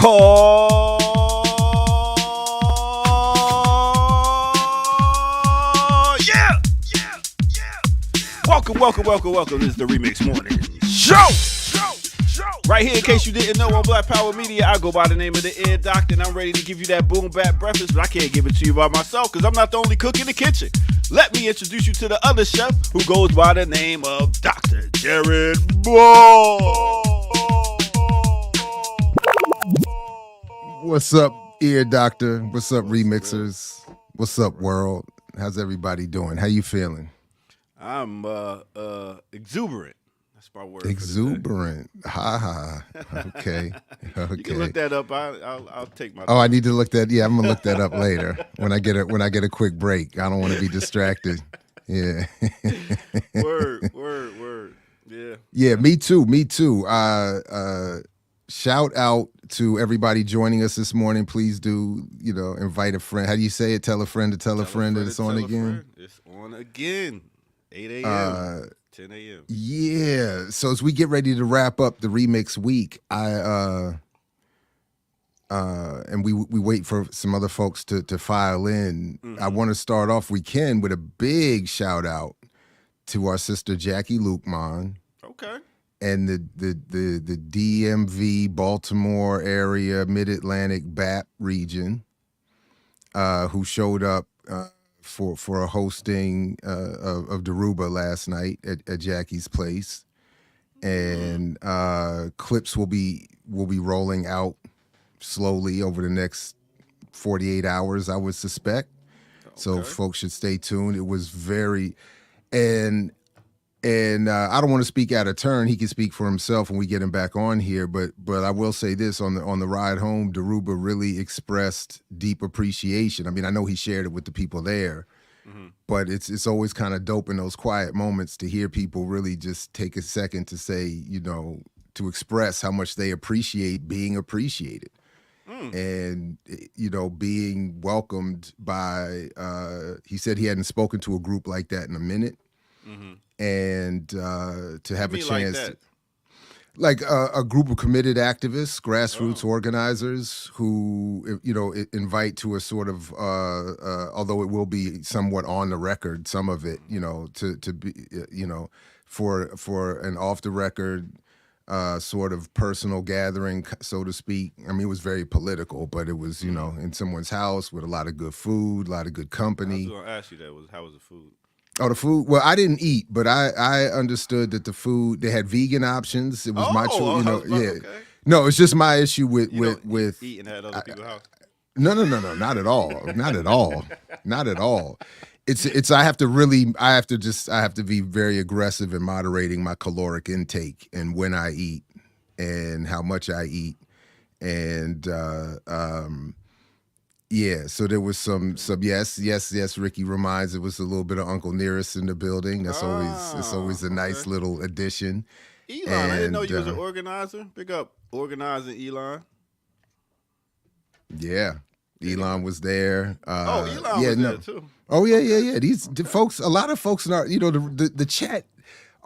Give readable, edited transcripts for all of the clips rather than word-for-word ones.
Oh, yeah. Welcome. This is the Remix Morning Show. Right here, in case you didn't know, on Black Power Media, I go by the name of the Ear Doctor, and I'm ready to give you that boom bap breakfast, but I can't give it to you by myself, because I'm not the only cook in the kitchen. Let me introduce you to the other chef, who goes by the name of Dr. Jared Ball. What's up, Ear Doctor? What's up, Remixers? What's up, world? How's everybody doing? How you feeling? I'm exuberant. That's my word. Exuberant. Ha. Okay. You can look that up. I'll take my. Oh, I need to look that. Yeah, I'm gonna look that up later when I get a quick break. I don't want to be distracted. Yeah. Word. Yeah. Yeah. Me too. Shout out to everybody joining us this morning. Please do, invite a friend. How do you say it? Tell a friend to tell a friend that it's on again. It's on again. 8 a.m. 10 a.m. Yeah. So as we get ready to wrap up the remix week, and we wait for some other folks to file in. Mm-hmm. I want to start off with a big shout out to our sister Jackie Lukman. Okay. And the DMV, Baltimore area, Mid-Atlantic BAP region, who showed up for a hosting of Daruba last night at Jackie's place, and clips will be rolling out slowly over the next 48 hours, I would suspect. Okay. So folks should stay tuned. It was very And I don't want to speak out of turn. He can speak for himself when we get him back on here. But I will say this, on the ride home, Daruba really expressed deep appreciation. I mean, I know he shared it with the people there, but it's always kind of dope in those quiet moments to hear people really just take a second to say, to express how much they appreciate being appreciated. And, being welcomed by, he said he hadn't spoken to a group like that in a minute. Mm-hmm. And to have a chance, like a group of committed activists, grassroots organizers who, invite to a sort of, although it will be somewhat on the record, some of it, to be, for an off the record sort of personal gathering, so to speak. I mean, it was very political, but it was, in someone's house with a lot of good food, a lot of good company. I was going to ask you that. How was the food? Oh, the food? Well, I didn't eat, but I understood that the food, they had vegan options. It was my choice, yeah. Okay. No, it's just my issue with eating at other people's house. No, not at all. Not at all. Not at all. It's I have to be very aggressive in moderating my caloric intake and when I eat and how much I eat. And yeah, so there was some yes, Ricky reminds, it was a little bit of Uncle Nearest in the building. It's always a nice little addition. Elon, I didn't know you was an organizer. Big up organizing, Elon. Yeah. Elon was there. Elon was there too. Oh yeah. These folks, a lot of folks in our, the chat,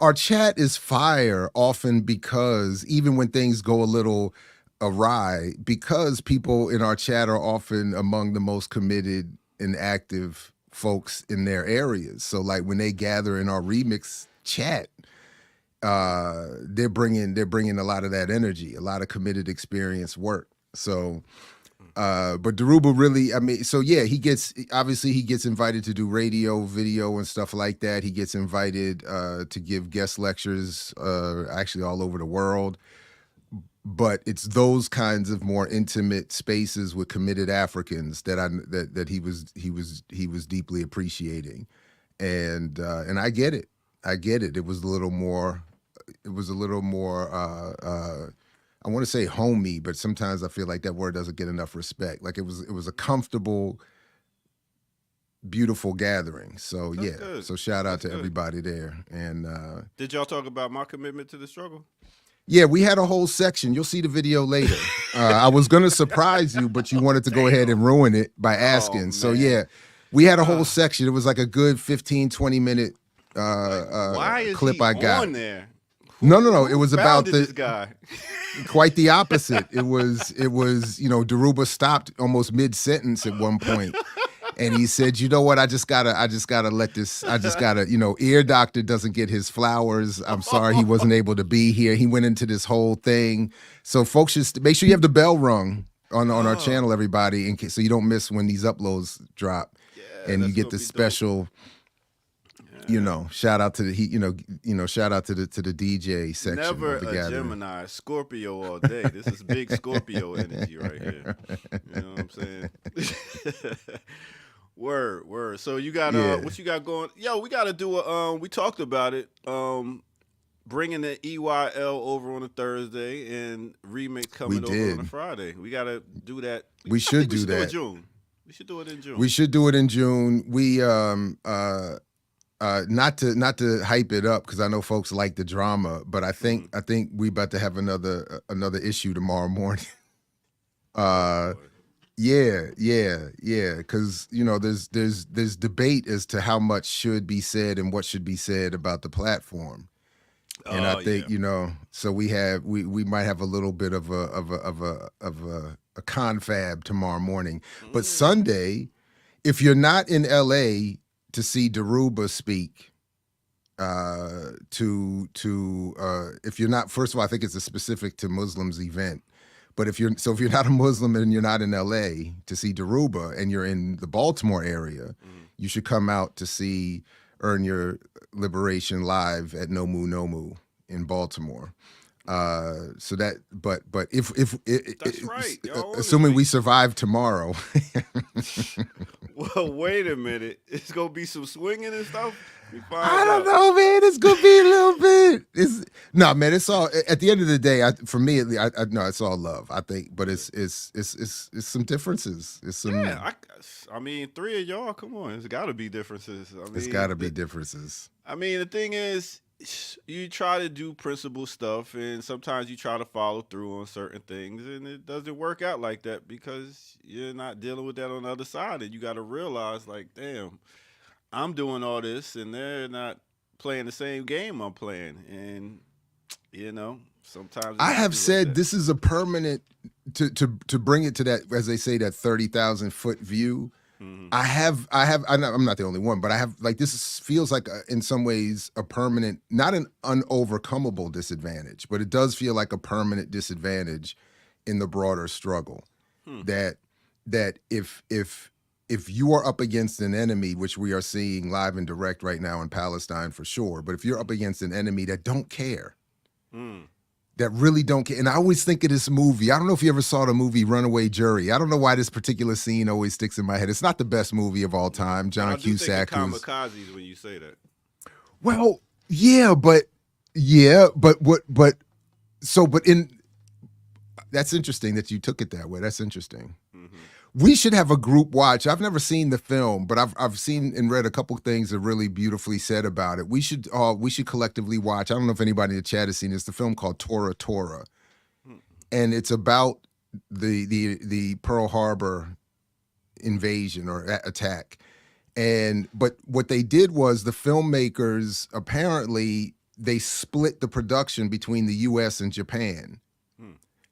our chat is fire often because even when things go a little awry, because people in our chat are often among the most committed and active folks in their areas. So like when they gather in our remix chat, they're bringing a lot of that energy, a lot of committed experience work. So, but Daruba really, I mean, so yeah, he gets invited to do radio, video and stuff like that. He gets invited to give guest lectures actually all over the world. But it's those kinds of more intimate spaces with committed Africans that he was deeply appreciating, and I get it. It was a little more. I I want to say homey, but sometimes I feel like that word doesn't get enough respect. Like it was a comfortable, beautiful gathering. So That's yeah. good. So shout out That's to good. everybody there. And Did y'all talk about my commitment to the struggle? yeah, we had a whole section. You'll see the video later. I was gonna surprise you, but you wanted to go ahead and ruin it by asking. So man. yeah, we had a whole section. It was like a good 15, 20 minute Why is clip he I got. on there? No. It was about this guy. quite the opposite. It was, Daruba stopped almost mid-sentence at one point. And he said, you know what, I just gotta let this, Ear Doctor doesn't get his flowers. I'm sorry he wasn't able to be here. He went into this whole thing. So folks should make sure you have the bell rung on our channel, everybody, in case, so you don't miss when these uploads drop. Yeah, and you get the special shout out to the shout out to the DJ section. Never of the a gathering. Gemini, Scorpio all day. This is big Scorpio energy right here. You know what I'm saying? Word. So you got what you got going? Yo, we got to do a we talked about it. Bringing the EYL over on a Thursday and remix coming over on a Friday. We got to do that. We should do that. We should do it in June. We should do it in June. We not to hype it up because I know folks like the drama, but I think we about to have another issue tomorrow morning. Yeah, because there's debate as to how much should be said and what should be said about the platform, and I think so we might have a little bit of a confab tomorrow morning, but Sunday, if you're not in LA to see Daruba speak, if you're not, first of all, I think it's a specific to Muslims event. But if you're not a Muslim and you're not in LA to see Daruba and you're in the Baltimore area, you should come out to see Earn Your Liberation live at Nomu Nomu in Baltimore. So that, but if that's right, assuming we survive tomorrow. Well, wait a minute. It's gonna be some swinging and stuff. I don't know, man. It's gonna be a little bit. Man. It's all at the end of the day. For me, it's all love. I think, but it's some differences. It's some. Yeah, I mean, three of y'all. Come on, it's got to be differences. It's got to be differences. I mean, the thing is, you try to do principle stuff, and sometimes you try to follow through on certain things, and it doesn't work out like that because you're not dealing with that on the other side, and you got to realize, like, damn. I'm doing all this, and they're not playing the same game I'm playing. And, sometimes... I have said this is a permanent, to bring it to that, as they say, that 30,000-foot view. Mm-hmm. I'm not the only one, but I have, like, feels like, in some ways, a permanent, not an unovercomable disadvantage, but it does feel like a permanent disadvantage in the broader struggle. That if you are up against an enemy, which we are seeing live and direct right now in Palestine for sure, but if you're up against an enemy that don't care, that really don't care, and I always think of this movie. I don't know if you ever saw the movie Runaway Jury. I don't know why this particular scene always sticks in my head. It's not the best movie of all time. John Cusack. Kamikazes when you say that. Well, that's interesting that you took it that way. That's interesting. Mm-hmm. We should have a group watch. I've never seen the film, but I've seen and read a couple things that really beautifully said about it. We should collectively watch. I don't know if anybody in the chat has seen this. The film called Tora Tora, and it's about the Pearl Harbor invasion or attack. But what they did was the filmmakers apparently they split the production between the U.S. and Japan.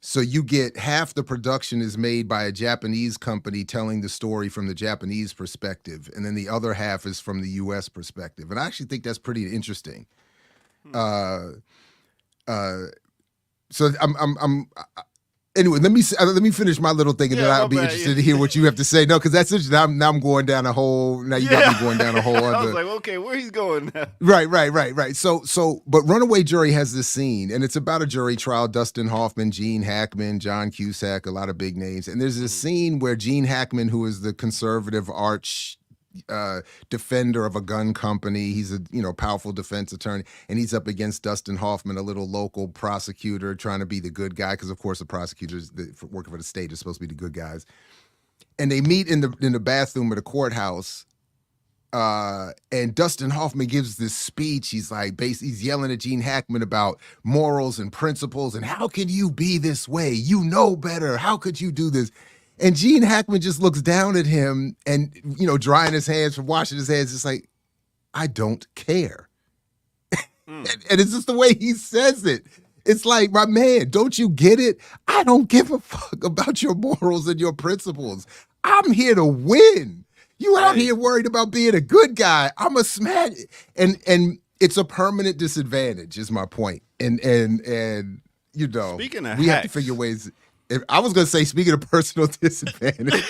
So you get half the production is made by a Japanese company telling the story from the Japanese perspective, and then the other half is from the U.S. perspective. And I actually think that's pretty interesting. So anyway, let me finish my little thing, and then I'll be interested to hear what you have to say. No, because that's interesting. Now I'm going down a whole. Now you got me going down a whole other. I was like, okay, where he's going now? Right. So, but Runaway Jury has this scene, and it's about a jury trial. Dustin Hoffman, Gene Hackman, John Cusack, a lot of big names. And there's this scene where Gene Hackman, who is the conservative arch, defender of a gun company. He's a powerful defense attorney, and he's up against Dustin Hoffman, a little local prosecutor trying to be the good guy, because of course the prosecutors working for the state are supposed to be the good guys. And they meet in the bathroom of the courthouse. And Dustin Hoffman gives this speech. He's like, he's yelling at Gene Hackman about morals and principles, and how can you be this way? You know better. How could you do this? And Gene Hackman just looks down at him and, drying his hands from washing his hands, just like, I don't care. And it's just the way he says it. It's like, my man, don't you get it? I don't give a fuck about your morals and your principles. I'm here to win. You out here worried about being a good guy. I'm a smash. And it's a permanent disadvantage, is my point. And speaking of we have to figure ways. I was going to say, speaking of personal disadvantage,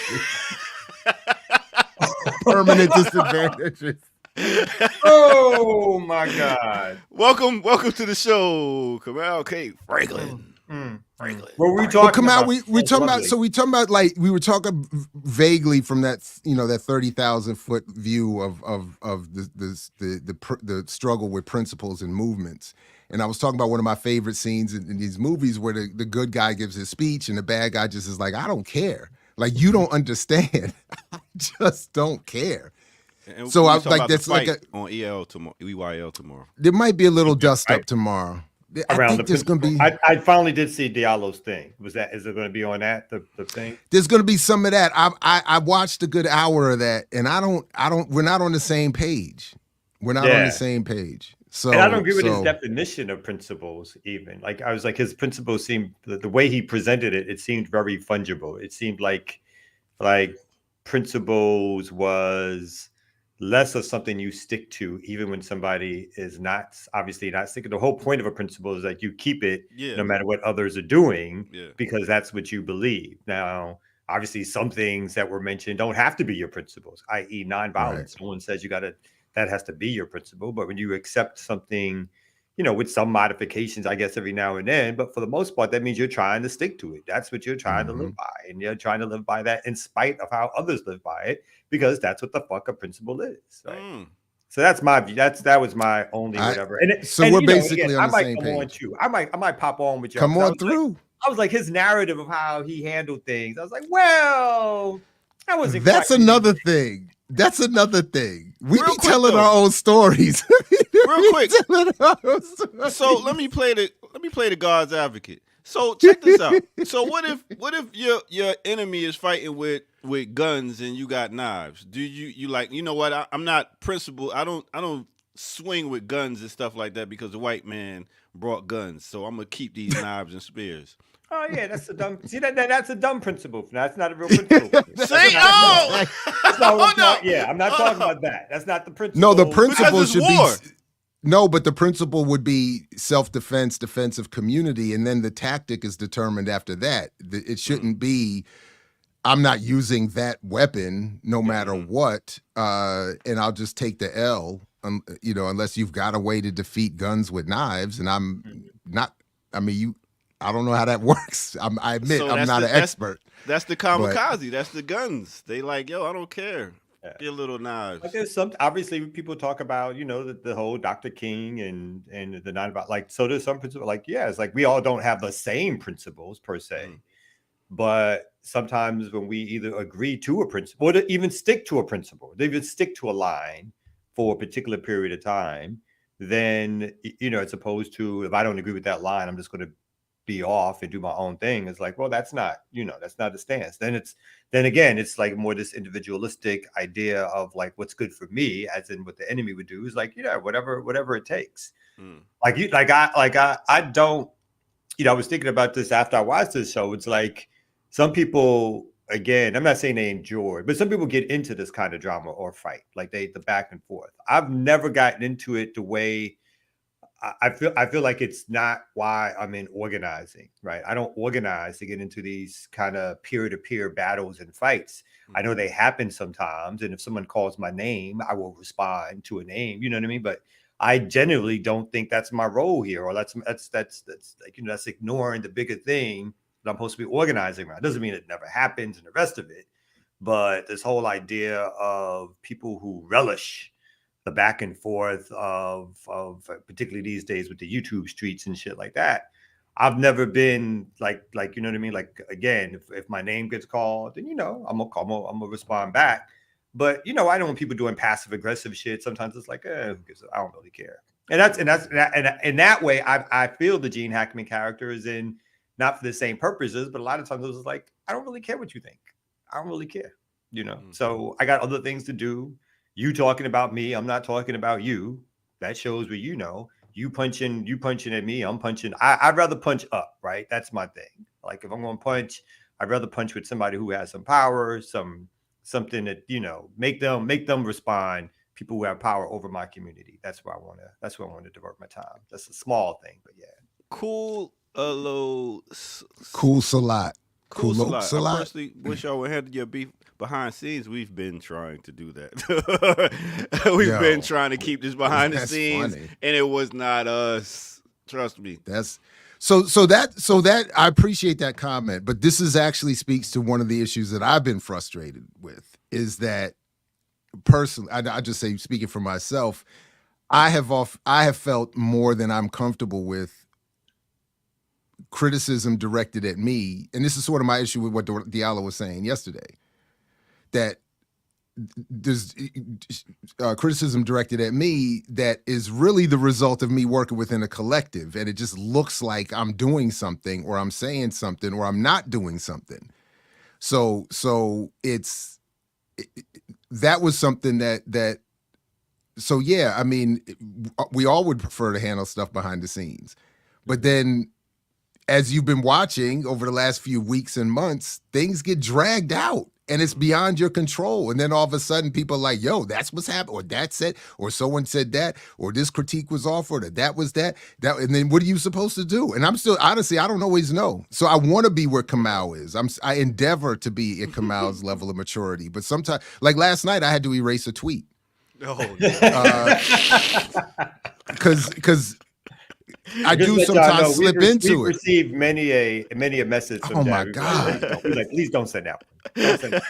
permanent disadvantages. Oh my God! Welcome to the show, Kamal K. Franklin. Franklin. What were we talking about? We talking about. So we talking about, like, we were talking vaguely from that that 30,000-foot view of the struggle with principles and movements. And I was talking about one of my favorite scenes in these movies where the good guy gives his speech and the bad guy just is like, I don't care. Like, you don't understand. I just don't care. And so I like that's like on EYL tomorrow. There might be a little dust up tomorrow. I think there's going to be. I finally did see Diallo's thing. Is it going to be on that the thing? There's going to be some of that. I watched a good hour of that, and I don't. We're not on the same page. We're not on the same page. So, and I don't agree with his definition of principles. Even like I was like, his principles seemed, the way he presented it, it seemed very fungible. It seemed like principles was less of something you stick to, even when somebody is obviously not sticking. The whole point of a principle is that you keep it no matter what others are doing, because that's what you believe. Now, obviously, some things that were mentioned don't have to be your principles, i.e. nonviolence. Right. Someone says that has to be your principle. But when you accept something, with some modifications, I guess, every now and then, but for the most part, that means you're trying to stick to it. That's what you're trying to live by. And you're trying to live by that in spite of how others live by it, because that's what the fuck a principle is. Right? So that's my view. That was my only whatever. We're basically on the same page. I might pop on with you. Come on through. I was like, his narrative of how he handled things. I was like, well, that wasn't. That's another thing. That's another thing. We be telling our own stories. Real quick. So let me play the God's advocate. So check this out. So what if your enemy is fighting with guns and you got knives? Do you like, you know what? I'm not principled. I don't swing with guns and stuff like that because the white man brought guns. So I'm gonna keep these knives and spears. Oh yeah, that's a dumb. See that's a dumb principle. That's not a real principle. Say no. Yeah, I'm not talking about that. That's not the principle. No, the principle should be. No, but the principle would be self-defense, defensive community, and then the tactic is determined after that. It shouldn't be, I'm not using that weapon no matter what, and I'll just take the L, unless you've got a way to defeat guns with knives, and I'm not. I mean, I don't know how that works. I admit I'm not an expert. That's the kamikaze. That's the guns. They like, yo, I don't care. Get little knives. But there's obviously people talk about, the whole Dr. King and the non-about, like, so there's some principle, like, it's like we all don't have the same principles per se, but sometimes when we either agree to a principle or to even stick to a principle, they even stick to a line for a particular period of time, then, as opposed to, if I don't agree with that line, I'm just going to be off and do my own thing. It's like, well, that's not the stance. Then again, it's like more this individualistic idea of like what's good for me, as in what the enemy would do is like, whatever it takes. I don't, I was thinking about this after I watched this show. It's like some people, again, I'm not saying they enjoy, but some people get into this kind of drama or fight, like the back and forth. I've never gotten into it the way I feel like it's not why I'm in organizing, right? I don't organize to get into these kind of peer-to-peer battles and fights. I know they happen sometimes, and if someone calls my name, I will respond to a name. You know what I mean? But I genuinely don't think that's my role here, or that's like, that's ignoring the bigger thing that I'm supposed to be organizing around. Doesn't mean it never happens and the rest of it, But this whole idea of people who relish the back and forth of particularly these days with the YouTube streets and shit like that. I've never been like you know what I mean. Like again, if my name gets called, then I'm gonna respond back. But I know when people doing passive aggressive shit, sometimes it's like, who gives I don't really care. And in that way, I feel the Gene Hackman character is in not for the same purposes, but a lot of times it was like, I don't really care what you think. I don't really care, So I got other things to do. You talking about me, I'm not talking about you. That shows what you punching at me, I'm punching. I'd rather punch up, right? That's my thing. Like if I'm going to punch, I'd rather punch with somebody who has some power, something that make them respond. People who have power over my community. That's where I want to divert my time. That's a small thing, but yeah. Cool, Cool Salat. Cool Salat. I personally wish y'all would handle your beef behind scenes. We've been trying to do that. We've been trying to keep this behind the scenes, funny. And it was not us. Trust me. That's so that I appreciate that comment, but this is actually speaks to one of the issues that I've been frustrated with. Is that personally, I just say, speaking for myself, I have felt more than I'm comfortable with criticism directed at me, and this is sort of my issue with what Diallo was saying yesterday, that there's criticism directed at me that is really the result of me working within a collective, and it just looks like I'm doing something or I'm saying something or I'm not doing something. So that was something that so yeah, I mean, we all would prefer to handle stuff behind the scenes, but then as you've been watching over the last few weeks and months, things get dragged out and it's beyond your control. And then all of a sudden people are like, yo, that's what's happened, or that said, or someone said that, or this critique was offered, or that was that. And then what are you supposed to do? And I'm still, honestly, I don't always know. So I want to be where Kamau is. I endeavor to be at Kamau's level of maturity. But sometimes, like last night, I had to erase a tweet. Oh, no. Because I do sometimes slip into it. We've received many a message from my God. Please don't send that one.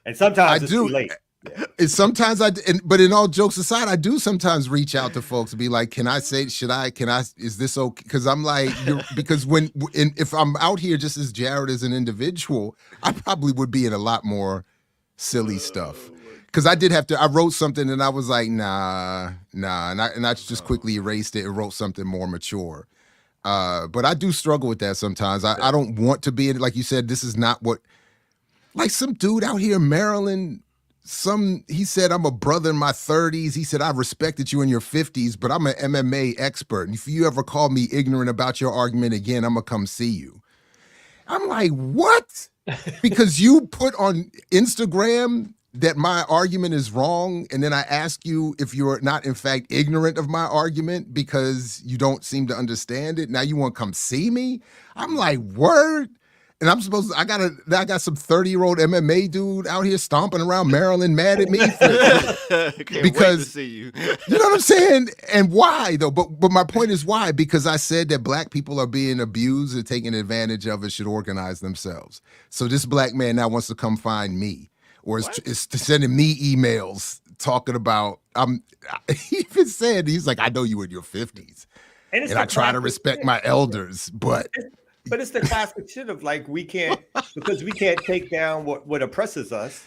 And sometimes it's too late. Yeah. It's sometimes but in all jokes aside, I do sometimes reach out to folks to be like, is this okay? Because I'm like, because if I'm out here just as Jared as an individual, I probably would be in a lot more silly stuff. Because I wrote something and I was like, nah, and I just quickly erased it and wrote something more mature. But I do struggle with that sometimes. I don't want to be in it. Like you said, this is not what, like some dude out here in Maryland, he said, I'm a brother in my 30s. He said, I respected you in your 50s, but I'm an MMA expert. And if you ever call me ignorant about your argument again, I'm going to come see you. I'm like, what? Because you put on Instagram that my argument is wrong, and then I ask you if you're not in fact ignorant of my argument because you don't seem to understand it. Now you want to come see me? I'm like, word? And I'm supposed to, I got some 30-year-old MMA dude out here stomping around Maryland mad at me because wait to see you. You know what I'm saying? And why though? But my point is why? Because I said that black people are being abused and taken advantage of and should organize themselves. So this black man now wants to come find me. Or is sending me emails talking about, he even said, he's like, I know you in your 50s. And I try to respect my elders, but it's the classic shit of like, because we can't take down what oppresses us.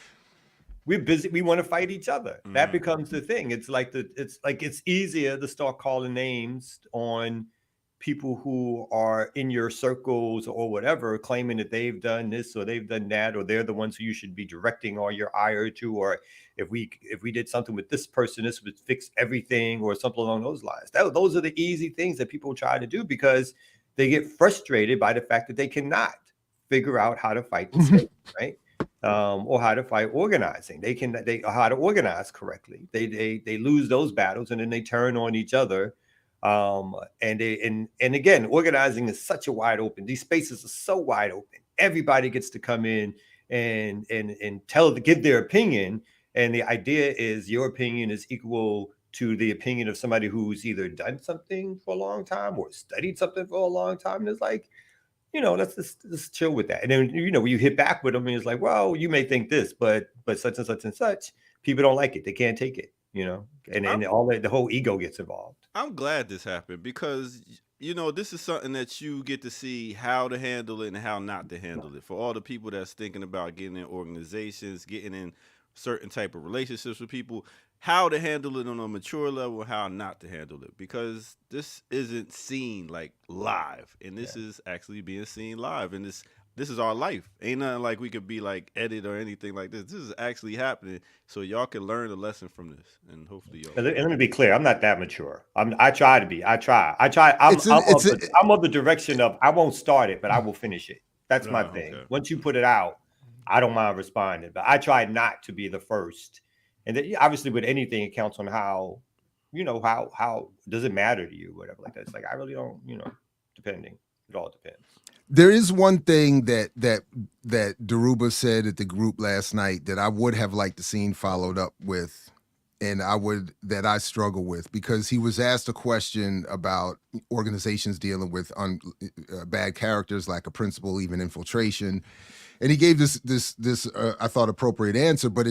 We're busy. We want to fight each other. That becomes the thing. It's it's easier to start calling names on people who are in your circles or whatever, claiming that they've done this or they've done that, or they're the ones who you should be directing all your ire to, or if we did something with this person, this would fix everything, or something along those lines. Those are the easy things that people try to do because they get frustrated by the fact that they cannot figure out how to fight the state, right? Or how to fight organizing. They how to organize correctly. They lose those battles and then they turn on each other. And again, organizing is such a wide open. These spaces are so wide open. Everybody gets to come in and give their opinion. And the idea is your opinion is equal to the opinion of somebody who's either done something for a long time or studied something for a long time. And it's like, let's chill with that. And then, when you hit back with them, and it's like, well, you may think this, but such and such and such, people don't like it. They can't take it, and all the whole ego gets involved. I'm glad this happened because, this is something that you get to see how to handle it and how not to handle it. For all the people that's thinking about getting in organizations, getting in certain type of relationships with people, how to handle it on a mature level, how not to handle it, because this isn't seen like live, and this is actually being seen live, and this is our life. Ain't nothing like we could be like edit or anything like this. This is actually happening, so y'all can learn a lesson from this, and hopefully y'all. And let me be clear, I'm not that mature. I try to be. I try. I'm of the direction of I won't start it, but I will finish it. That's my thing. Okay. Once you put it out, I don't mind responding, but I try not to be the first. And then obviously with anything, it counts on how does it matter to you, whatever like that. It's like, I really don't, depending. It all depends. There is one thing that Dhoruba said at the group last night that I would have liked to seen followed up with, and that I struggle with, because he was asked a question about organizations dealing with bad characters, like a principal, even infiltration. And he gave this I thought appropriate answer, but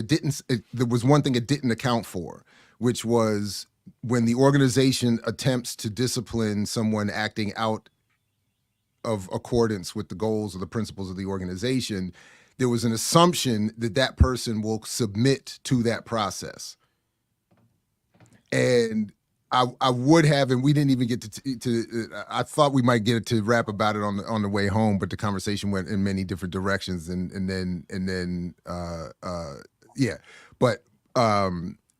there was one thing it didn't account for, which was when the organization attempts to discipline someone acting out of accordance with the goals or the principles of the organization, there was an assumption that that person will submit to that process. And I would have, and we didn't even get to I thought we might get to rap about it on the way home, but the conversation went in many different directions, and then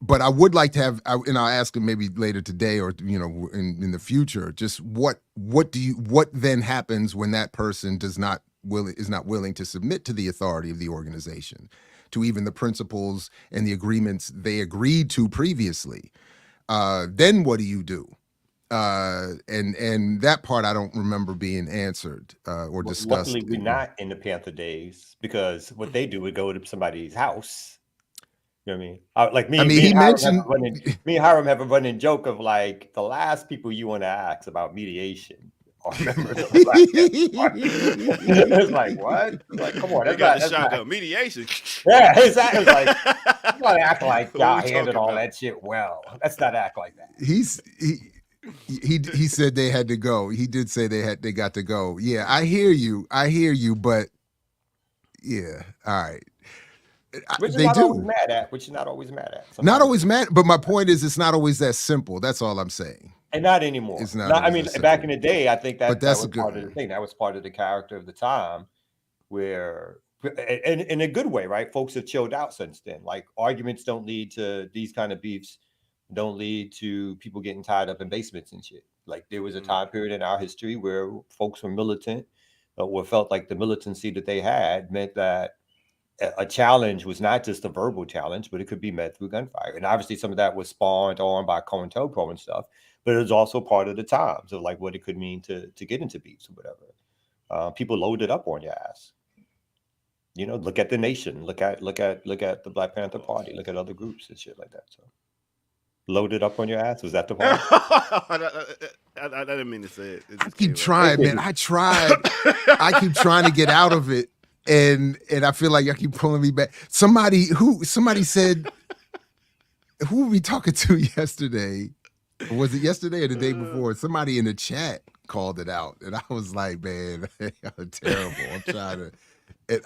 but I would like to have, and I'll ask him maybe later today or in the future, just what then happens when that person is not willing to submit to the authority of the organization, to even the principles and the agreements they agreed to previously. Then what do you do? And that part I don't remember being answered or discussed. Luckily, we're not in the Panther days, because what they do would go to somebody's house. You know what I mean? Like me. He mentioned me and Hiram have a running joke of like the last people you want to ask about mediation are members of the Black Panther Party. It's like, what? It's like, come on, that's not mediation. Yeah, exactly. It's like, you gotta act like y'all handled all that shit well. Let's not act like that. He said they had to go. He did say they got to go. Yeah, I hear you, but yeah, all right. Which you're not always mad at. Sometimes. Not always mad, but my point is it's not always that simple. That's all I'm saying. And not anymore. It's not. I mean, back in the day, I think that was part of the thing. That was part of the character of the time, where, and in a good way, right? Folks have chilled out since then. Like, arguments don't lead to these kind of beefs, don't lead to people getting tied up in basements and shit. Like, there was a time period in our history where folks were militant, or felt like the militancy that they had meant that a challenge was not just a verbal challenge, but it could be met through gunfire. And obviously some of that was spawned on by COINTELPRO and stuff, but it was also part of the times of like what it could mean to get into beefs or whatever. People loaded up on your ass. Look at the nation, look at the Black Panther Party, look at other groups and shit like that. So loaded up on your ass? Was that the part? I didn't mean to say it. I keep trying, man. I tried. I keep trying to get out of it. And I feel like y'all keep pulling me back. Somebody said, who were we talking to yesterday? Or was it yesterday or the day before? Somebody in the chat called it out. And I was like, man, y'all terrible. I'm trying to, and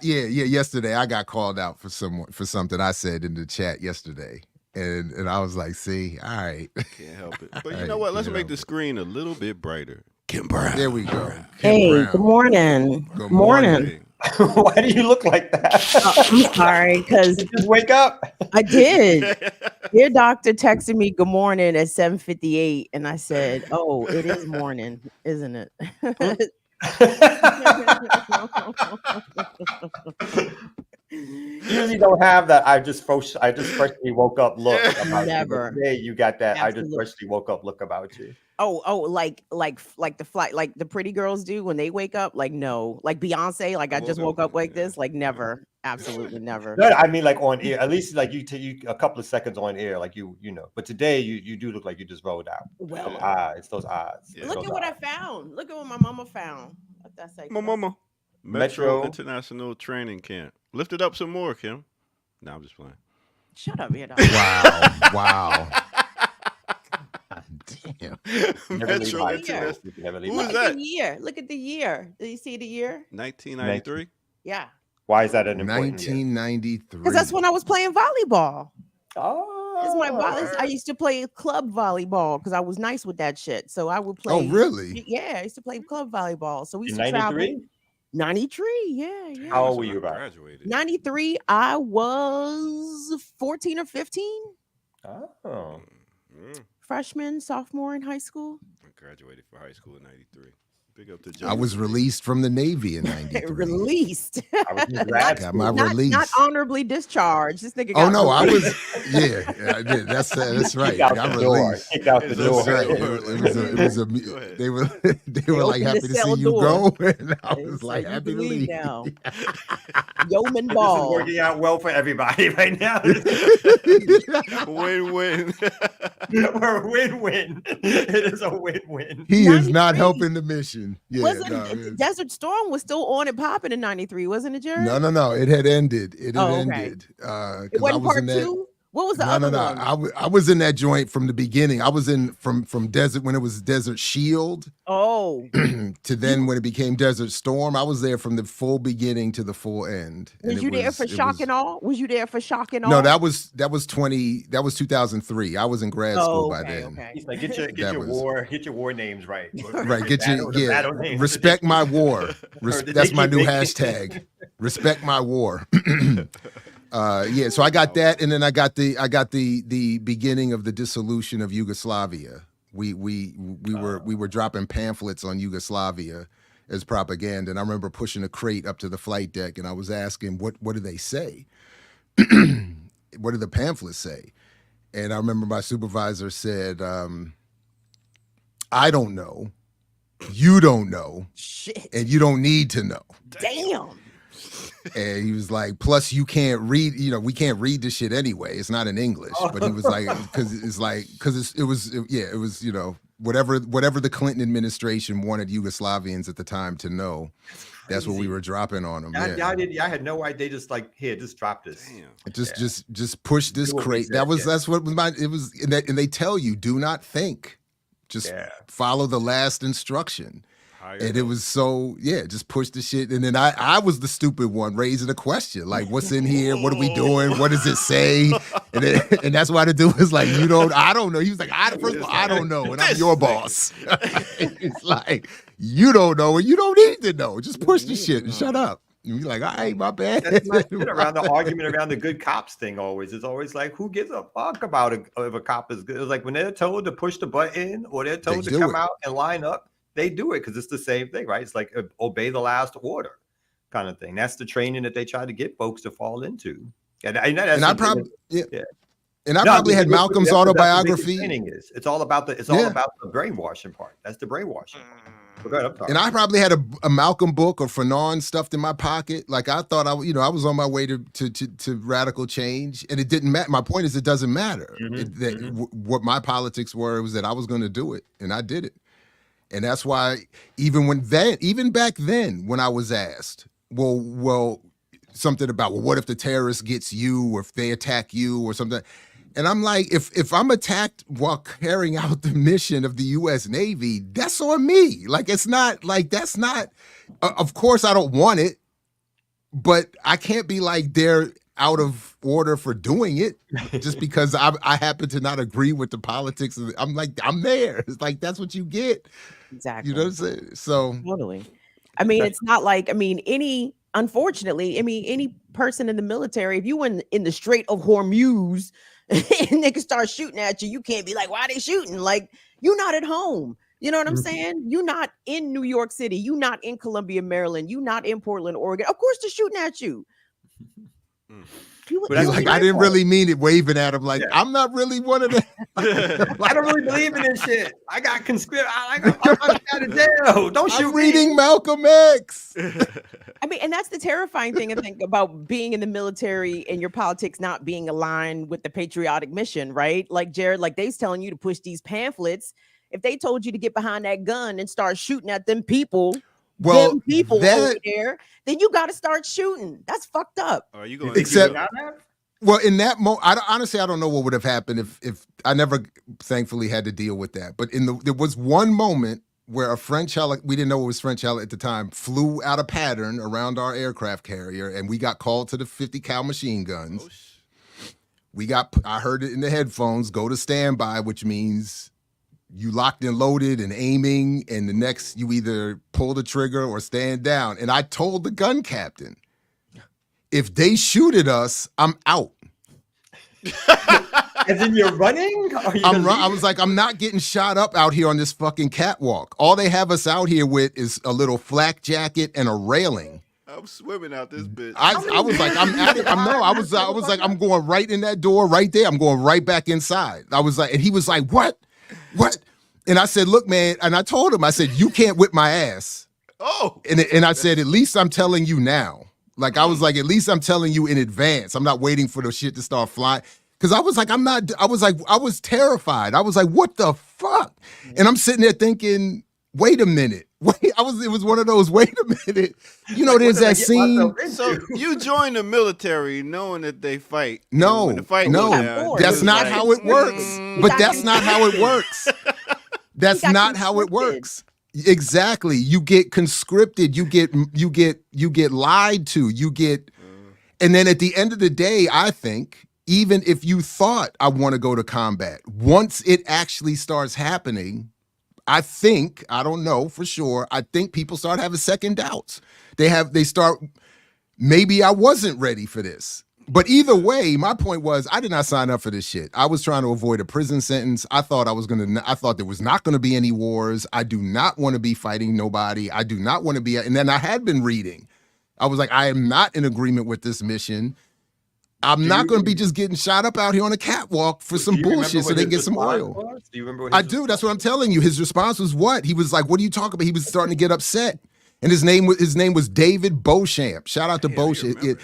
yesterday I got called out for something I said in the chat yesterday. And I was like, see, all right. Can't help it. But you know what? Let's make the screen a little bit brighter. Kim Brown. There we go. Hey, Brown. Good morning. Good morning. Why do you look like that? I'm sorry, because just wake up. I did. Your doctor texted me good morning at 7:58, and I said, "Oh, it is morning, isn't it?" usually don't have that. I just freshly woke up look about Never. you. Today you got that. Absolutely. I just freshly woke up look about you. Oh, like the flight, like the pretty girls do when they wake up. Like no, like Beyonce. Like I just woke up like this. Like never, absolutely never. No, I mean like on air. At least like you take a couple of seconds on air, like you know. But today you do look like you just rolled out. Well, It's those odds. Look at what I found. Look at what my mama found. What that say? My mama. Metro International Training Camp. Lift it up some more, Kim. No, I'm just playing. Shut up, man. Wow. Damn. Metro International. Who is that? Look at the year. Do you see the year? 1993. Yeah. Why is that an important 1993? Because that's when I was playing volleyball. Oh, It's my volley. I used to play club volleyball because I was nice with that shit. So I would play. Oh, really? Yeah, I used to play club volleyball. So we used in to travel. 93? 93, yeah. How old were you about? Graduated. 93, I was 14 or 15. Oh. Freshman, sophomore in high school. I graduated for high school in 93. Big up to Joe. I was released from the Navy in 93. Released. I was in grad Got school. my release. Not honorably discharged. This nigga Oh got no, I released. was. Yeah, I did. That's right. Kicked out Got the door. released. Kicked out the That's door. Right. It was a. They were like opened happy the to cell see you door. go, and I It's was like you happy can to leave. now. Yeoman This is ball. working out well for everybody right now. Win-win. We're a win-win. It is a win-win. He is 93. not helping the mission. Yeah, Wasn't Desert Storm was still on and popping in 93, wasn't it, Jerry? no. It had ended. It had Oh, okay. ended. It 'Cause I wasn't was part in that. two? What was the No. other one? I was in that joint from the beginning. I was in from Desert when it was Desert Shield Oh, to then when it became Desert Storm. I was there from the full beginning to the full end. And was it you there for it Shock was- and All? Was you there for Shock and All? No, that was 2003. I was in grad school by then. Okay. He's like, get That your was- war names right. Right, get Battle- your battle names. respect my war. did That's they my keep new making- hashtag. Respect my war. Yeah, so I got that, and then I got the beginning of the dissolution of Yugoslavia. We were dropping pamphlets on Yugoslavia as propaganda, and I remember pushing a crate up to the flight deck, and I was asking, what do they say? What do the pamphlets say? And I remember my supervisor said, I don't know, you don't know, Shit. and you don't need to know. Damn. And he was like, plus you can't read, we can't read this shit anyway. It's not in English. But he was like, because it was, whatever the Clinton administration wanted Yugoslavians at the time to know. That's what we were dropping on them. I had no idea. Just like, here, just drop this. Just push this crate. That's what was it was, and they tell you, do not think, just follow the last instruction. And it was just push the shit. And then I was the stupid one raising a question, like, what's in here? What are we doing? What does it say? And that's why the dude was like, I don't know. He was like, first of all, I don't know. And I'm your boss. It's like, you don't know and you don't need to know. Just push the shit and shut up. And you're like, all right, my bad. That's my shit around the argument around the good cops thing always. It's always like, who gives a fuck about if a cop is good? It's like when they're told to push the button or they're told to come out and line up, they do it because it's the same thing, right? It's like obey the last order kind of thing. That's the training that they try to get folks to fall into. And I probably had Malcolm's autobiography. It's all about the brainwashing part. That's the brainwashing part. And I probably had a Malcolm book or Fanon stuffed in my pocket. Like I thought I was on my way to radical change, and it didn't matter. My point is, it doesn't matter. What my politics were was that I was going to do it, and I did it. And that's why even back then, when I was asked, well, something about, what if the terrorist gets you, or if they attack you or something? And I'm like, if I'm attacked while carrying out the mission of the U.S. Navy, that's on me. Like, it's not like, that's not, of course I don't want it, but I can't be like, they're out of order for doing it just because I happen to not agree with the politics. I'm like, I'm there. It's like, that's what you get. Exactly. You know what I'm saying? So totally. I mean, it's not like, unfortunately, any person in the military, if you in the Strait of Hormuz and they can start shooting at you, you can't be like, why are they shooting? Like, you're not at home. You know what I'm saying? You're not in New York City. You're not in Columbia, Maryland. You're not in Portland, Oregon. Of course they're shooting at you. He's like, I didn't really mean it, waving at him like, I'm not really one of them. I don't really believe in this shit. I got conscripted. I'm out of jail. Don't shoot I'm reading Malcolm X. I mean, and that's the terrifying thing, I think, about being in the military and your politics not being aligned with the patriotic mission, right? Like, Jared, like they's telling you to push these pamphlets. If they told you to get behind that gun and start shooting at them people, over there, then you got to start shooting. That's fucked up. Are you going well, in that moment, honestly, I don't know what would have happened if I never, thankfully, had to deal with that. But there was one moment where a French we didn't know it was French at the time, flew out of pattern around our aircraft carrier, and we got called to the 50 cal machine guns. I heard it in the headphones, go to standby, which means you locked and loaded and aiming, and the next you either pull the trigger or stand down. And I told the gun captain, if they shoot at us, I'm out. As in you're running? I was like, I'm not getting shot up out here on this fucking catwalk. All they have us out here with is a little flak jacket and a railing. I'm swimming out this bitch. I was like, I'm at it. I was like, I'm going right in that door right there. I'm going right back inside. I was like, and he was like, what? And I said, look, man, and I told him, I said, you can't whip my ass. And I said, at least I'm telling you now. Like, I was like, at least I'm telling you in advance. I'm not waiting for the shit to start flying. Because I was like, I was terrified. I was like, what the fuck? And I'm sitting there thinking, wait a minute. It was one of those, wait a minute. You know, there's that scene. So you join the military knowing that they fight. No, that's not how it works. But that's not how it works. That's not how it works. Exactly. You get conscripted. You get lied to. And then at the end of the day, I think, even if you thought I want to go to combat, once it actually starts happening, I don't know for sure, I think people start having second doubts. They start, maybe I wasn't ready for this. But either way, my point was, I did not sign up for this shit. I was trying to avoid a prison sentence. I thought there was not going to be any wars. I do not want to be fighting nobody. I do not want to be, and then I had been reading. I was like, I am not in agreement with this mission. I'm not going to be just getting shot up out here on a catwalk for some bullshit so they can get some oil. Do you remember? I do. That's what I'm telling you. His response was what? He was like, what are you talking about? He was starting to get upset. And his name was David Beauchamp. Shout out to Beauchamp.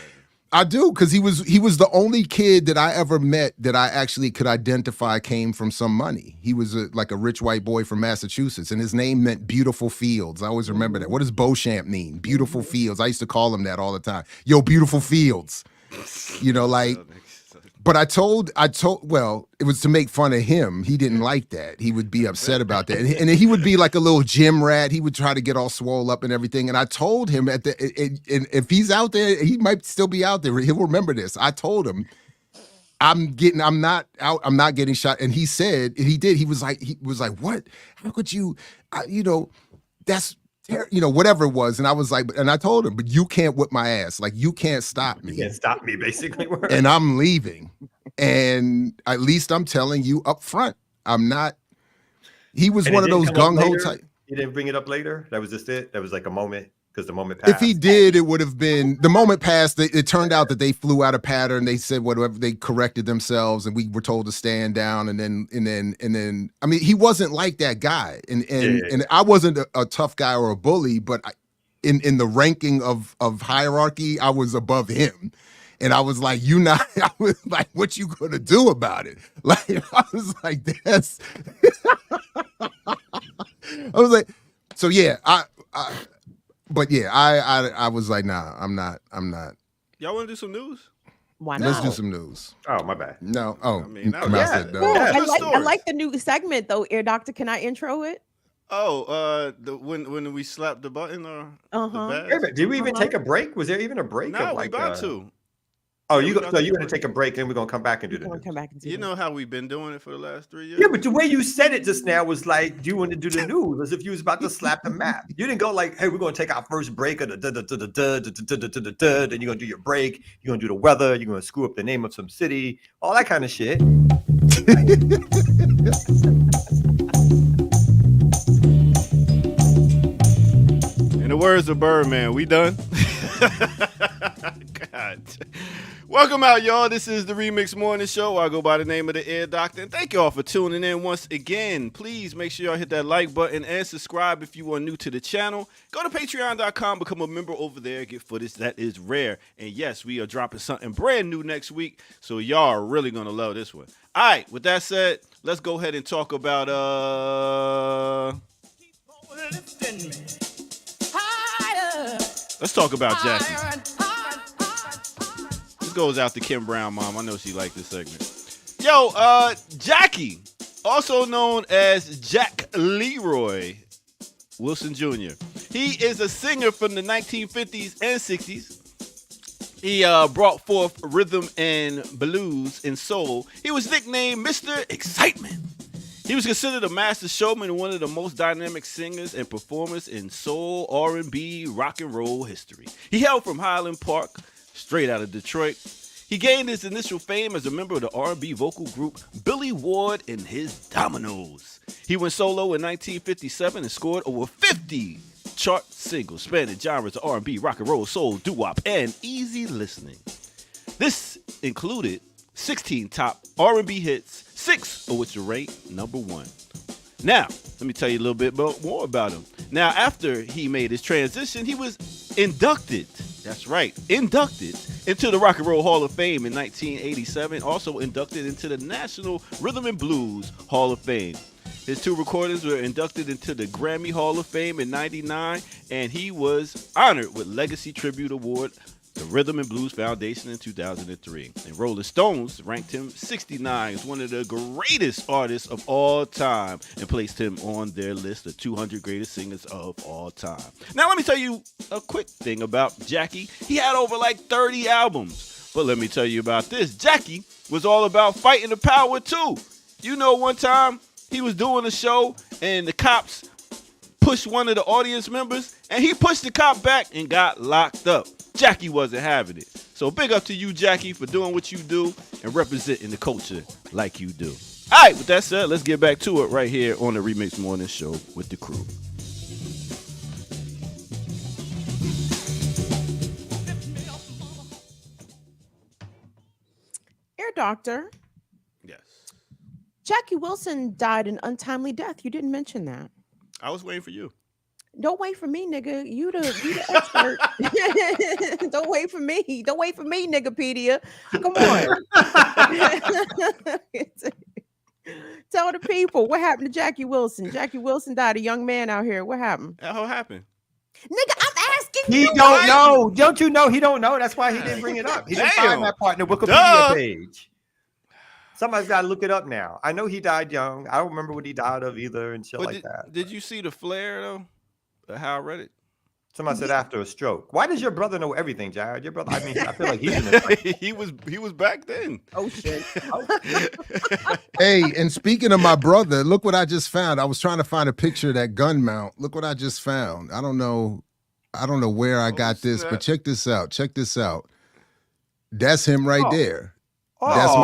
I do, because he was the only kid that I ever met that I actually could identify came from some money. He was like a rich white boy from Massachusetts, and his name meant beautiful fields. I always remember that. What does Beauchamp mean? Beautiful fields. I used to call him that all the time. Yo, beautiful fields. You know, like, but I told, well, it was to make fun of him. He didn't like that. He would be upset about that. And he would be like a little gym rat. He would try to get all swole up and everything. And I told him if he's out there, he might still be out there. He'll remember this. I told him, I'm not getting shot. And he said, and he did. He was like, what? How could you, that's, whatever it was. And I was like, and I told him, but you can't whip my ass. Like, you can't stop me. You can't stop me, basically. And I'm leaving. And at least I'm telling you up front, I'm not. He was one of those gung-ho type. He didn't bring it up later? That was just it? That was like a moment? Because the moment passed. If he did, it would have been, the moment passed, it turned out that they flew out of pattern. They said whatever, they corrected themselves, and we were told to stand down. And then, I mean, he wasn't like that guy. And I wasn't a tough guy or a bully, but in the ranking of hierarchy, I was above him. And I was like, I was like, what you gonna do about it? Like, I was like, that's, I was like, so yeah, but yeah, I was like, nah, I'm not. Y'all want to do some news? Why not? Let's do some news. Oh, my bad. No. Oh, I mean, said no. I like the new segment though, Ear Doctor. Can I intro it? Oh, when we slapped the button or the badge? Did we even take a break? Was there even a break? No, we about to. Oh, you're going to take a break, and we're going to come back and do the news. Come back and do you know how we've been doing it for the last 3 years? Yeah, but the way you said it just now was like, do you want to do the news? As if you was about to slap the map. You didn't go like, hey, we're going to take our first break, then you're going to do your break. You're going to do the weather. You're going to screw up the name of some city, all that kind of shit. In the words of Birdman, we done? God. Welcome out, y'all. This is the Remix Morning Show. I go by the name of the Ear Doctor. And thank y'all for tuning in once again. Please make sure y'all hit that like button and subscribe if you are new to the channel. Go to patreon.com, become a member over there, get footage that is rare. And yes, we are dropping something brand new next week, so y'all are really going to love this one. All right, with that said, let's go ahead and talk about let's talk about Jackie. This goes out to Kim Brown, Mom. I know she liked this segment. Yo, Jackie, also known as Jack Leroy Wilson Jr. He is a singer from the 1950s and 60s. He brought forth rhythm and blues and soul. He was nicknamed Mr. Excitement. He was considered a master showman and one of the most dynamic singers and performers in soul, R&B, rock and roll history. He hailed from Highland Park, straight out of Detroit. He gained his initial fame as a member of the R&B vocal group Billy Ward and his Dominoes. He went solo in 1957 and scored over 50 chart singles spanning genres of R&B, rock and roll, soul, doo-wop, and easy listening. This included 16 top R&B hits, 6 of which are ranked number 1. Now, let me tell you a little bit more about him. Now, after he made his transition, he was inducted. That's right, inducted into the Rock and Roll Hall of Fame in 1987, also inducted into the National Rhythm and Blues Hall of Fame. His 2 recordings were inducted into the Grammy Hall of Fame in 99, and he was honored with Legacy Tribute Award, the Rhythm and Blues Foundation in 2003. And Rolling Stones ranked him 69 as one of the greatest artists of all time and placed him on their list of 200 greatest singers of all time. Now, let me tell you a quick thing about Jackie. He had over like 30 albums. But let me tell you about this. Jackie was all about fighting the power too. You know, one time he was doing a show and the cops pushed one of the audience members and he pushed the cop back and got locked up. Jackie wasn't having it. So big up to you, Jackie, for doing what you do and representing the culture like you do. All right, with that said, let's get back to it right here on the Remix Morning Show with the crew. Air Doctor. Yes. Jackie Wilson died an untimely death. You didn't mention that. I was waiting for you. Don't wait for me, nigga. You the expert. Don't wait for me. Don't wait for me, niggapedia. Come on. Tell the people what happened to Jackie Wilson. Jackie Wilson died, a young man out here. What happened? How happened? Nigga, I'm asking you. He don't know. Don't you know he don't know? That's why he didn't bring it up. He didn't find that part in the Wikipedia page. Somebody's got to look it up now. I know he died young. I don't remember what he died of either and shit like that. Did you see the flare, though? How I read it? Somebody said after a stroke. Why does your brother know everything, Jared? Your brother, I mean, I feel like he's in it. He was back then. Oh, shit. Hey, and speaking of my brother, look what I just found. I was trying to find a picture of that gun mount. Look what I just found. I don't know where I got this, but check this out. Check this out. That's him right there. That's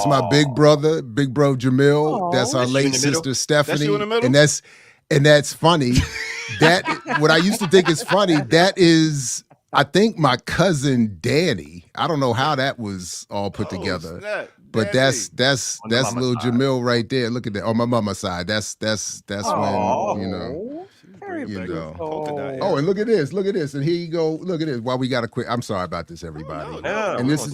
my big brother Jamil. That's our late sister Stephanie. And that's funny. That what I used to think is funny. That is, I think, my cousin Danny. I don't know how that was all put together, but that's little Jamil right there. Look at that on my mama's side. That's when you know. Oh, and look at this. And here you go. Look at this. While we got a quick. I'm sorry about this, everybody. And this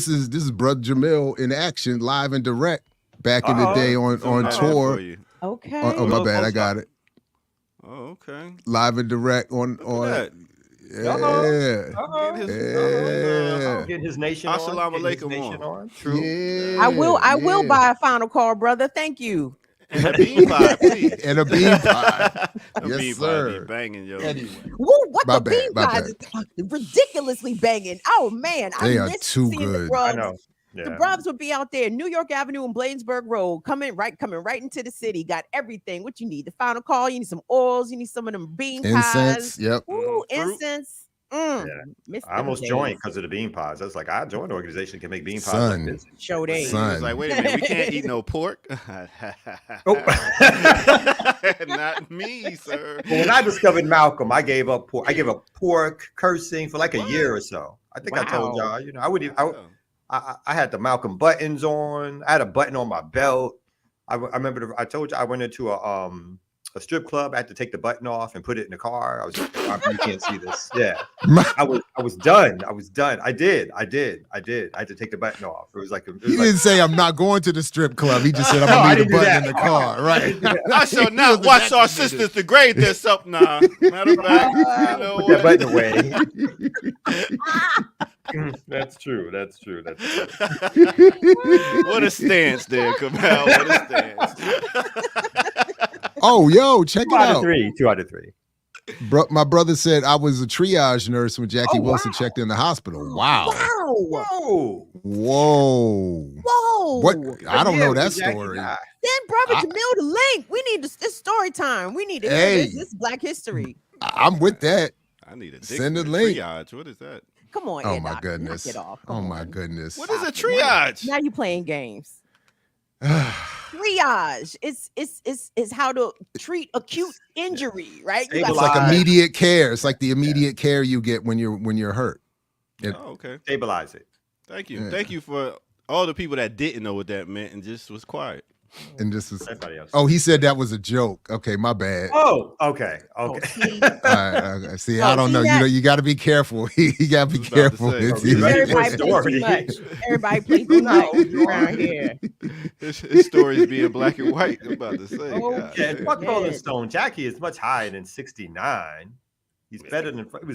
is brother Jamil in action, live and direct. Back in the day on tour. Okay. Oh, my bad. I got it. Oh, okay. Live and direct on. Get his nation on. Assalamu alaikum on. True. Yeah, I will buy a final call, brother. Thank you. And a bean pie, please. And a bean pie. Yes, bean sir. Pie be banging, yo. Anyway. Whoa, what My the bad, bean my pies? Ridiculously banging. Oh man, They I are miss too seeing good. the grubs. I know. Yeah. The Brubs would be out there, New York Avenue and Bladensburg Road, coming right into the city. Got everything. What you need? The final call. You need some oils. You need some of them bean Incense. pies. Yep. Ooh, incense. Yeah. I almost joined because of the bean pies. I was like, I joined an organization that can make bean pies like this. Show day. Son. He was like, wait a minute, we can't eat no pork. Not me, sir. When I discovered Malcolm, I gave up pork. I gave up pork, cursing for like a year or so. I think I told y'all. You know, I had the Malcolm buttons on. I had a button on my belt. I remember I told you I went into a strip club. I had to take the button off and put it in the car. I was you can't see this. Yeah. I was done. I did. I had to take the button off. It was like he didn't say I'm not going to the strip club. He just said I'm gonna leave the button in the car. Right. I shall not watch our sisters degrade themselves. Nah. Matter of fact, you know put that button away. That's true. What a stance there, Kamal. What a stance. Oh, yo, check it out. 2 out of 3. My brother said I was a triage nurse when Jackie Wilson checked in the hospital. Wow. Whoa. What? I don't know that story. Send brother Jamil the link. We need this story time. We need to hear this. This is Black history. I'm with that. I need a send the link. Triage. What is that? Come on, oh my goodness. Knock it off. Oh my goodness. What is a triage? Now you playing games. Triage. It's how to treat acute injury, right? It's like immediate care. It's like the immediate care you get when you're hurt. Okay. Stabilize it. Thank you. Yeah. Thank you for all the people that didn't know what that meant and just was quiet. And this is he said that was a joke. Okay, my bad. Oh, okay. All right. See, I don't know. You got to be careful. You got to be careful. Everybody plays too much. Everybody plays too much around here. His story is being black and white. I'm about to say. Fuck Rolling Stone. Jackie is much higher than 69. He was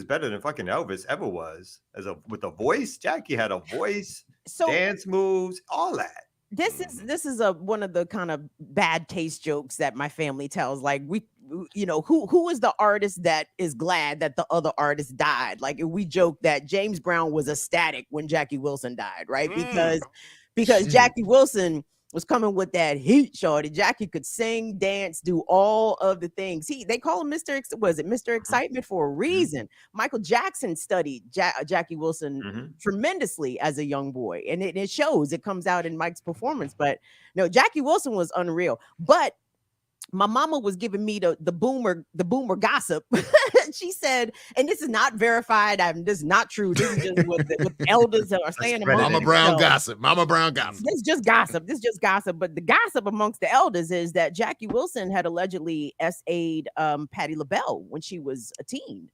better than fucking Elvis ever was. With a voice. Jackie had a voice, dance moves, all that. This is one of the kind of bad taste jokes that my family tells. Like who is the artist that is glad that the other artist died? Like we joke that James Brown was ecstatic when Jackie Wilson died, right? Because Jackie Wilson was coming with that heat, shorty. Jackie could sing, dance, do all of the things. They call him Mr. Excitement for a reason. Michael Jackson studied Jackie Wilson tremendously as a young boy, and it shows. It comes out in Mike's performance. But no, Jackie Wilson was unreal. But my mama was giving me the boomer gossip. She said, and this is not verified. This is not true. This is just what the elders are saying. Mama Brown gossip. This is just gossip. But the gossip amongst the elders is that Jackie Wilson had allegedly SA'd Patti LaBelle when she was a teen.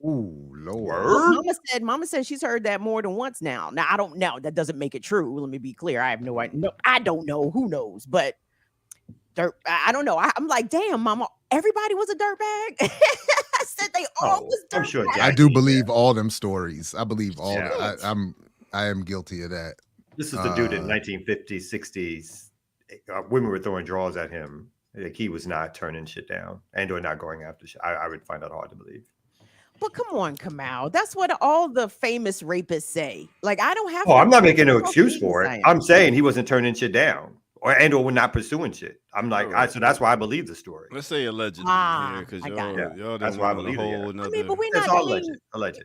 Ooh, Lord. Mama said she's heard that more than once now. Now, I don't know. That doesn't make it true. Let me be clear. I have no idea. No, I don't know. Who knows? But I don't know. I'm like, damn, Mama, everybody was a dirtbag. I said they all was dirtbags. I'm sure. I do believe all them stories. I believe all. I am guilty of that. This is the dude in 1950s, 60s. Women were throwing drawers at him. Like he was not turning shit down and or not going after shit. I would find that hard to believe. But come on, Kamal. That's what all the famous rapists say. Like I don't have. Oh, I'm not making no excuse for it. I'm saying he wasn't turning shit down. Or we're not pursuing shit. I'm like, so that's why I believe the story. Let's say allegedly, because y'all that's why I believe it. I mean, but we're not. It's all alleged.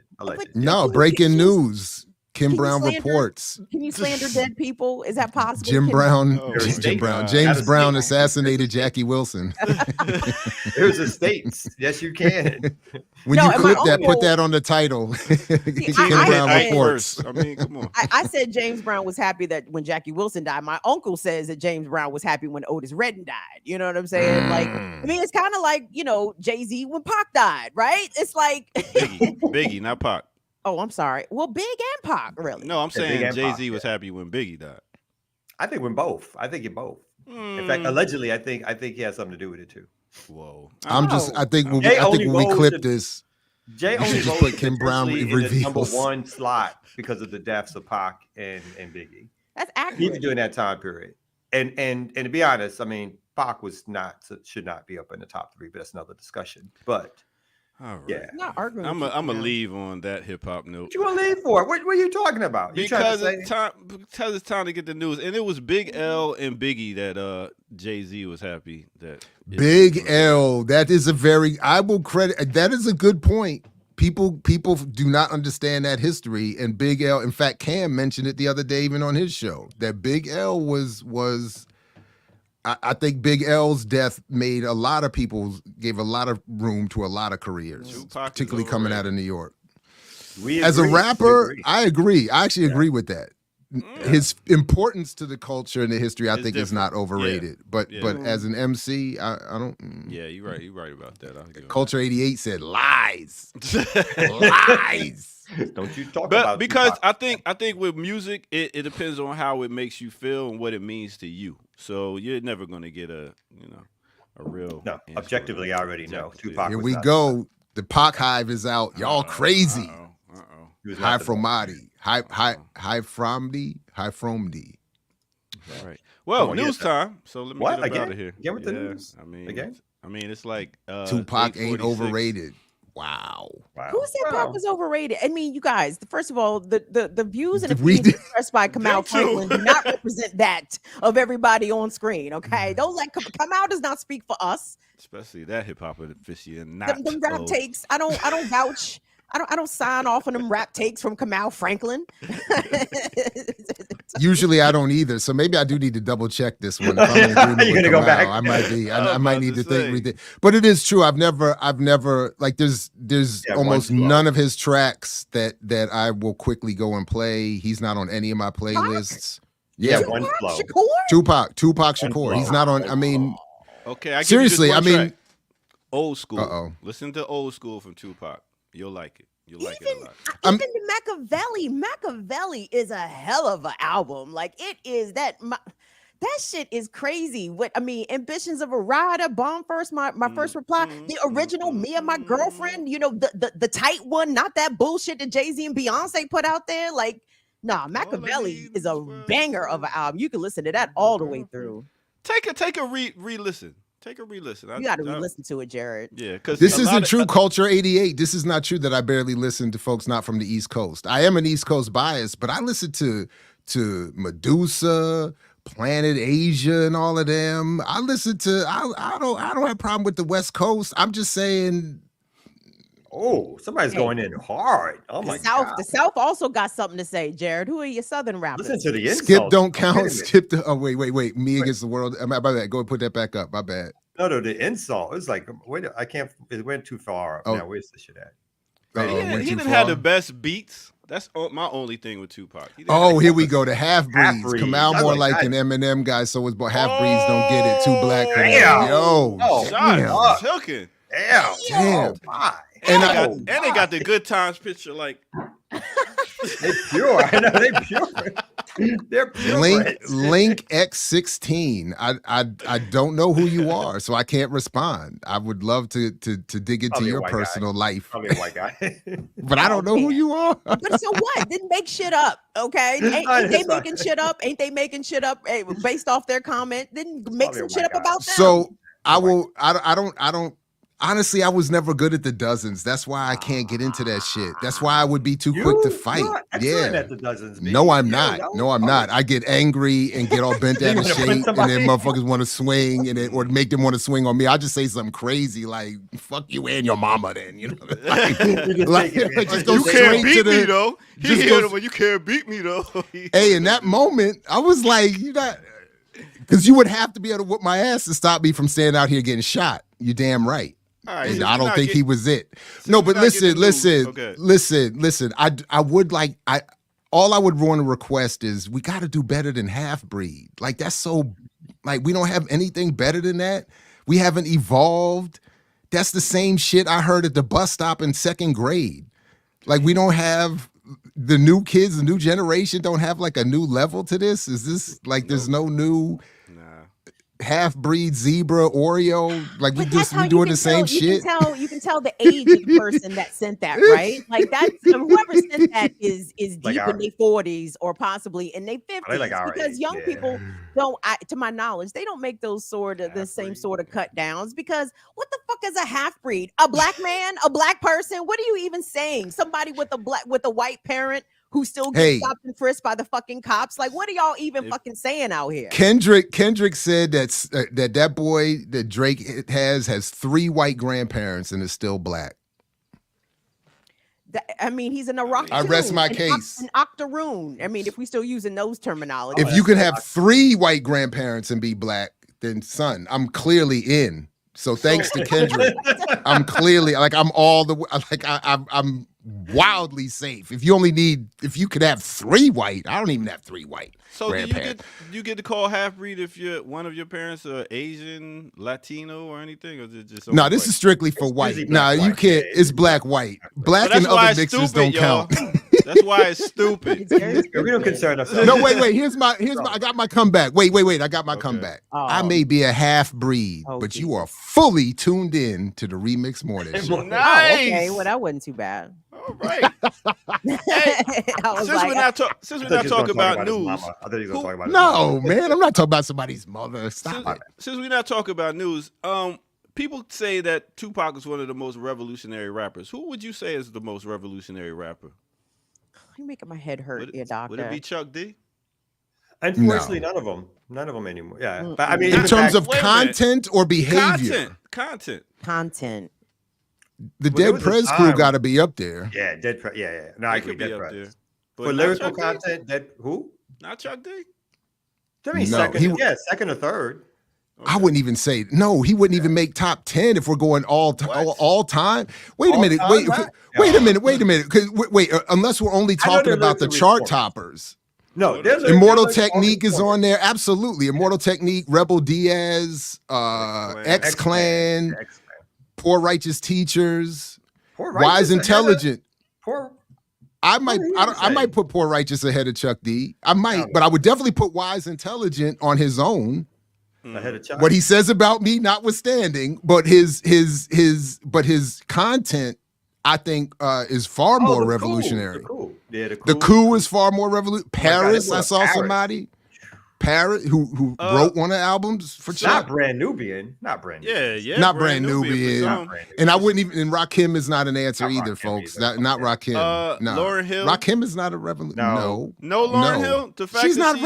No, breaking news. Kim Brown reports. Can you slander dead people? Is that possible? James Brown assassinated Jackie Wilson. There's a states. Yes, you can. When you clip that, put that on the title. Kim Brown reports. I mean, come on. I said James Brown was happy that when Jackie Wilson died. My uncle says that James Brown was happy when Otis Redding died. You know what I'm saying? Like, I mean, it's kind of like, Jay-Z when Pac died, right? It's like Biggie, not Pac. Oh, I'm sorry. Well, Big and Pac, really. No, I'm saying Jay-Z was happy when Biggie died. I think when both. I think in both. In fact, allegedly, I think he has something to do with it too. Whoa. I think when we clip this, Jay only just put Kim Brown reveals in the number one slot because of the deaths of Pac and Biggie. That's accurate. Even during that time period. And to be honest, I mean, Pac should not be up in the top 3, but that's another discussion. But all right. Yeah, not arguing. I'm gonna leave on that hip hop note. What you gonna leave for? What are you talking about? Because it's time to get the news, and it was Big L and Biggie that Jay-Z was happy that Big L. That is I will credit. That is a good point. People do not understand that history, and Big L. In fact, Cam mentioned it the other day, even on his show, that Big L was. I think Big L's death gave a lot of room to a lot of careers, particularly coming out of New York. As a rapper, I agree. I actually agree with that. His importance to the culture and the history, I think, is not overrated. But as an MC, I don't. Yeah, you're right. You're right about that. Culture 88 said lies, lies. Don't you talk about? Because I think with music, it depends on how it makes you feel and what it means to you. So you're never gonna get a real. No, objectively, I already know. Tupac. Here we go. The Pac hive is out. Y'all crazy. High Fromadi. High Fromdi. All right. Well, news time. So let me get up out of here. Get with the news. I mean, it's like Tupac ain't overrated. Wow. Who said Pac was overrated? I mean, you guys. First of all, the views and opinions expressed by Kamau Franklin do not represent that of everybody on screen. Okay, don't let Kamau does not speak for us. Especially that hip hop aficionado. Them rap takes. I don't vouch. I don't sign off on them rap takes from Kamau Franklin. Usually I don't either, so maybe I do need to double check this one. If I'm in agreement You're with gonna go Kamau, back. I might be. I might need to think. But it is true. I've never like there's almost none of his tracks that I will quickly go and play. He's not on any of my playlists. Yeah, one flow. Tupac Shakur. He's not on. I mean, okay. Seriously, I mean, old school. Listen to old school from Tupac. You'll like it. You'll like it a lot. Even the Machiavelli is a hell of an album. Like it is that shit is crazy. What I mean, Ambitions of a Rider, Bomb First, my first reply, the original Me and My Girlfriend, the tight one, not that bullshit that Jay-Z and Beyonce put out there. Like, nah, Machiavelli is a banger of an album. You can listen to that all the way through. Take a re-listen. Take a re-listen. You got to re-listen to it, Jared. Yeah, because this isn't true. Culture 88. This is not true that I barely listen to folks not from the East Coast. I am an East Coast bias, but I listen to Medusa, Planet Asia, and all of them. I listen to. I don't have a problem with the West Coast. I'm just saying. Oh, somebody's going in hard. Oh my God. The South also got something to say, Jared. Who are your Southern rappers? Listen to the insults. Skip don't count. Skip the. Oh wait. Me against the world. My bad. Go and put that back up. My bad. No, the insult. It's like wait. I can't. It went too far up. Now where's this shit at? He didn't have the best beats. That's my only thing with Tupac. Here we go. The half-breeds. Kamau more like an Eminem guy, so it's half-breeds don't get it. Too black. Damn. Yo. Shots hooking. Damn. My. And they got the Good Times picture, like they pure. I know they pure. They're pure. Link X16. I don't know who you are, so I can't respond. I would love to dig into your personal life. Probably a white guy. But I don't know who you are. But so what? Didn't make shit up, okay? Ain't they making shit up? Ain't they making shit up based off their comment? Didn't make some shit up about them. So I don't. Honestly, I was never good at the dozens. That's why I can't get into that shit. That's why I would be too quick to fight. At the dozens, no, I'm not. No, I'm not. I get angry and get all bent out of shape, and then motherfuckers want to swing, or make them want to swing on me. I just say something crazy like "fuck you and your mama." Then you can't beat me though. You can't beat me though. Hey, in that moment, I was like, you got, because you would have to be able to whoop my ass to stop me from standing out here getting shot. You damn right. Right, and I don't think he was it. No, but listen. I would like, all I would want to request is we got to do better than Half-Breed. Like that's so, like we don't have anything better than that. We haven't evolved. That's the same shit I heard at the bus stop in second grade. Like we don't have the new kids, the new generation don't have like a new level to this. Is this like there's no new Half-Breed, Zebra, Oreo, like we doing the same shit. You can tell the age of the person that sent that, right? Like that's whoever sent that is deep in their 40s or possibly in their 50s, because young people don't, to my knowledge, they don't make those the same sort of cut downs. Because what the fuck is a half-breed? A black man, a black person? What are you even saying? Somebody with a white parent who still gets stopped and frisked by the fucking cops? Like, what are y'all even fucking saying out here? Kendrick said that boy that Drake has 3 white grandparents and is still black. I mean, he's an Iraq. I rest my case. An octoroon. I mean, if we still using those terminology. If you can have 3 white grandparents and be black, then son, I'm clearly in. So thanks to Kendrick, I'm clearly like I'm all the like I'm wildly safe. If you could have 3 white, I don't even have 3 white. So do you get to call half-breed if one of your parents are Asian, Latino, or anything, or is it just no? This is strictly for white. No, you can't. It's black, white, black, and other mixes don't count. That's why it's stupid. We don't concern ourselves. No, wait. Here's my. I got my comeback. Wait. I got my comeback. Oh. I may be a half-breed, but you are fully tuned in to the Remix Morning Show. Nice. Oh, okay, well that wasn't too bad. All right. Hey, since we're not talking about news, I thought you were going to talk about no, man, I'm not talking about somebody's mother. Stop it. Since we're not talking about news, people say that Tupac is one of the most revolutionary rappers. Who would you say is the most revolutionary rapper? You're making my head hurt, doctor. Would it be Chuck D? Unfortunately, none of them anymore. Yeah, but I mean, in terms of content or behavior, content. The Dead Prez crew got to be up there. Yeah, Dead Prez. Yeah. No, I agree. Dead Prez. But for lyrical content, who? Not Chuck D. I mean, second or third. Okay. I wouldn't even say no. He wouldn't even make top 10 if we're going all time. Wait a minute. Wait a minute. Wait. Unless we're only talking about the chart toppers. No, Immortal Technique is on there. Absolutely, Immortal Technique, Rebel Diaz, X-Clan, Poor Righteous Teachers, Wise Intelligent. I might put Poor Righteous ahead of Chuck D. I might, but I would definitely put Wise Intelligent on his own. Ahead of Chuck. What he says about me, notwithstanding, but his content, I think, is far more revolutionary. The coup is far more revolutionary. Paris, I saw somebody. Paris, who wrote one of the albums for Chuck. Not Brand Nubian. Not Brand Nubian. Yeah. Not Brand Nubian. And I wouldn't even, and Rakim is not an answer either, folks. Not Rakim. No. Lauryn Hill. Rakim is not a revolutionary. No, Lauryn Hill. The fact she's not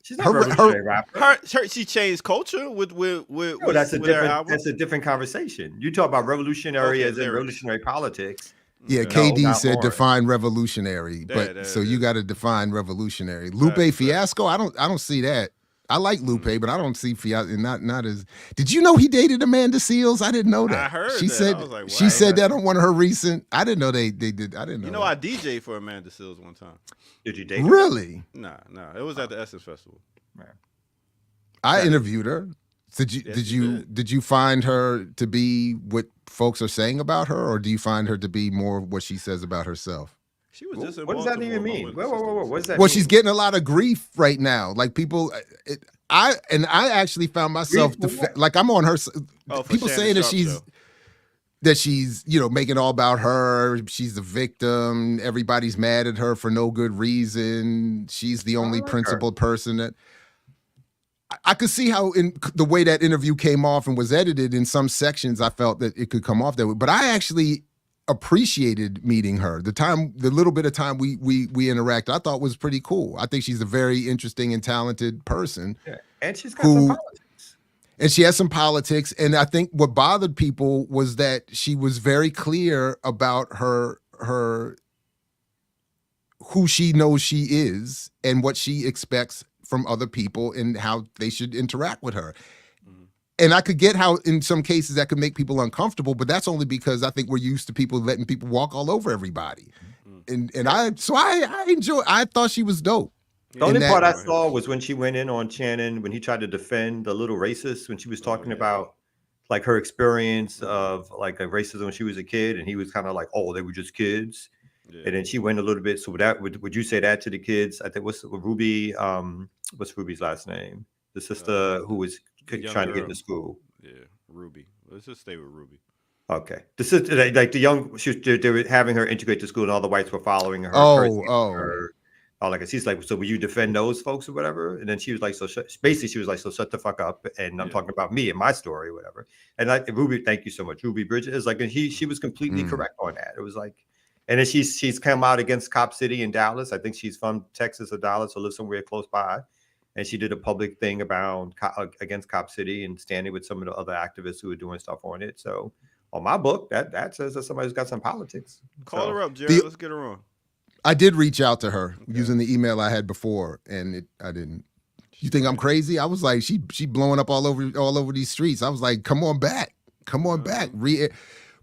she's not a revolutionary rapper. She changed culture with that's her album. That's a different conversation. You talk about revolutionary as in revolutionary politics. Yeah, KD said define revolutionary, but so you got to define revolutionary. Lupe Fiasco, I don't see that. I like Lupe, but I don't see Fiasco. Not as. Did you know he dated Amanda Seales? I didn't know that. I heard. She that. said I was like, she said that on one of her recent. I didn't know they did. I didn't know. You know, I DJ'd for Amanda Seales one time. Did you date her? Really? Nah. It was at the Essence Festival. I interviewed her. Did you find her to be what folks are saying about her, or do you find her to be more what she says about herself? She was just. What does that even mean? Whoa! What does that mean? Well, she's getting a lot of grief right now. Like people, I actually found myself like I'm on her. People saying that she's making it all about her. She's the victim. Everybody's mad at her for no good reason. She's the only principled person that. I could see how in the way that interview came off and was edited in some sections, I felt that it could come off that way. But I actually appreciated meeting her. The little bit of time we interacted, I thought was pretty cool. I think she's a very interesting and talented person. Yeah. And she's got some politics. And she has some politics. And I think what bothered people was that she was very clear about her who she knows she is and what she expects from other people and how they should interact with her. Mm-hmm. And I could get how in some cases that could make people uncomfortable, but that's only because I think we're used to people letting people walk all over everybody. Mm-hmm. I thought she was dope. The only part I saw was when she went in on Shannon, when he tried to defend the little racist, when she was talking about like her experience of like a racism when she was a kid, and he was kind of like, oh, they were just kids. Yeah. And then she went a little bit. So would you say that to the kids? I think what's Ruby? What's Ruby's last name? The sister who was trying to get into school. Yeah, Ruby. Let's just stay with Ruby. Okay. The sister, like the young, they were having her integrate to school, and all the whites were following her. Her. Like she's like, so will you defend those folks or whatever? And then she was like, basically she was like, so shut the fuck up. And I'm talking about me and my story, or whatever. And like Ruby, thank you so much. Ruby Bridges is like, and she was completely correct on that. It was like. And then she's come out against Cop City in Dallas. I think she's from Texas or Dallas or lives somewhere close by. And she did a public thing against Cop City and standing with some of the other activists who were doing stuff on it. So on my book, that says that somebody's got some politics. Call her up, Jared. Let's get her on. I did reach out to her using the email I had before, and I didn't. You think I'm crazy? I was like, she blowing up all over these streets. I was like, come on back.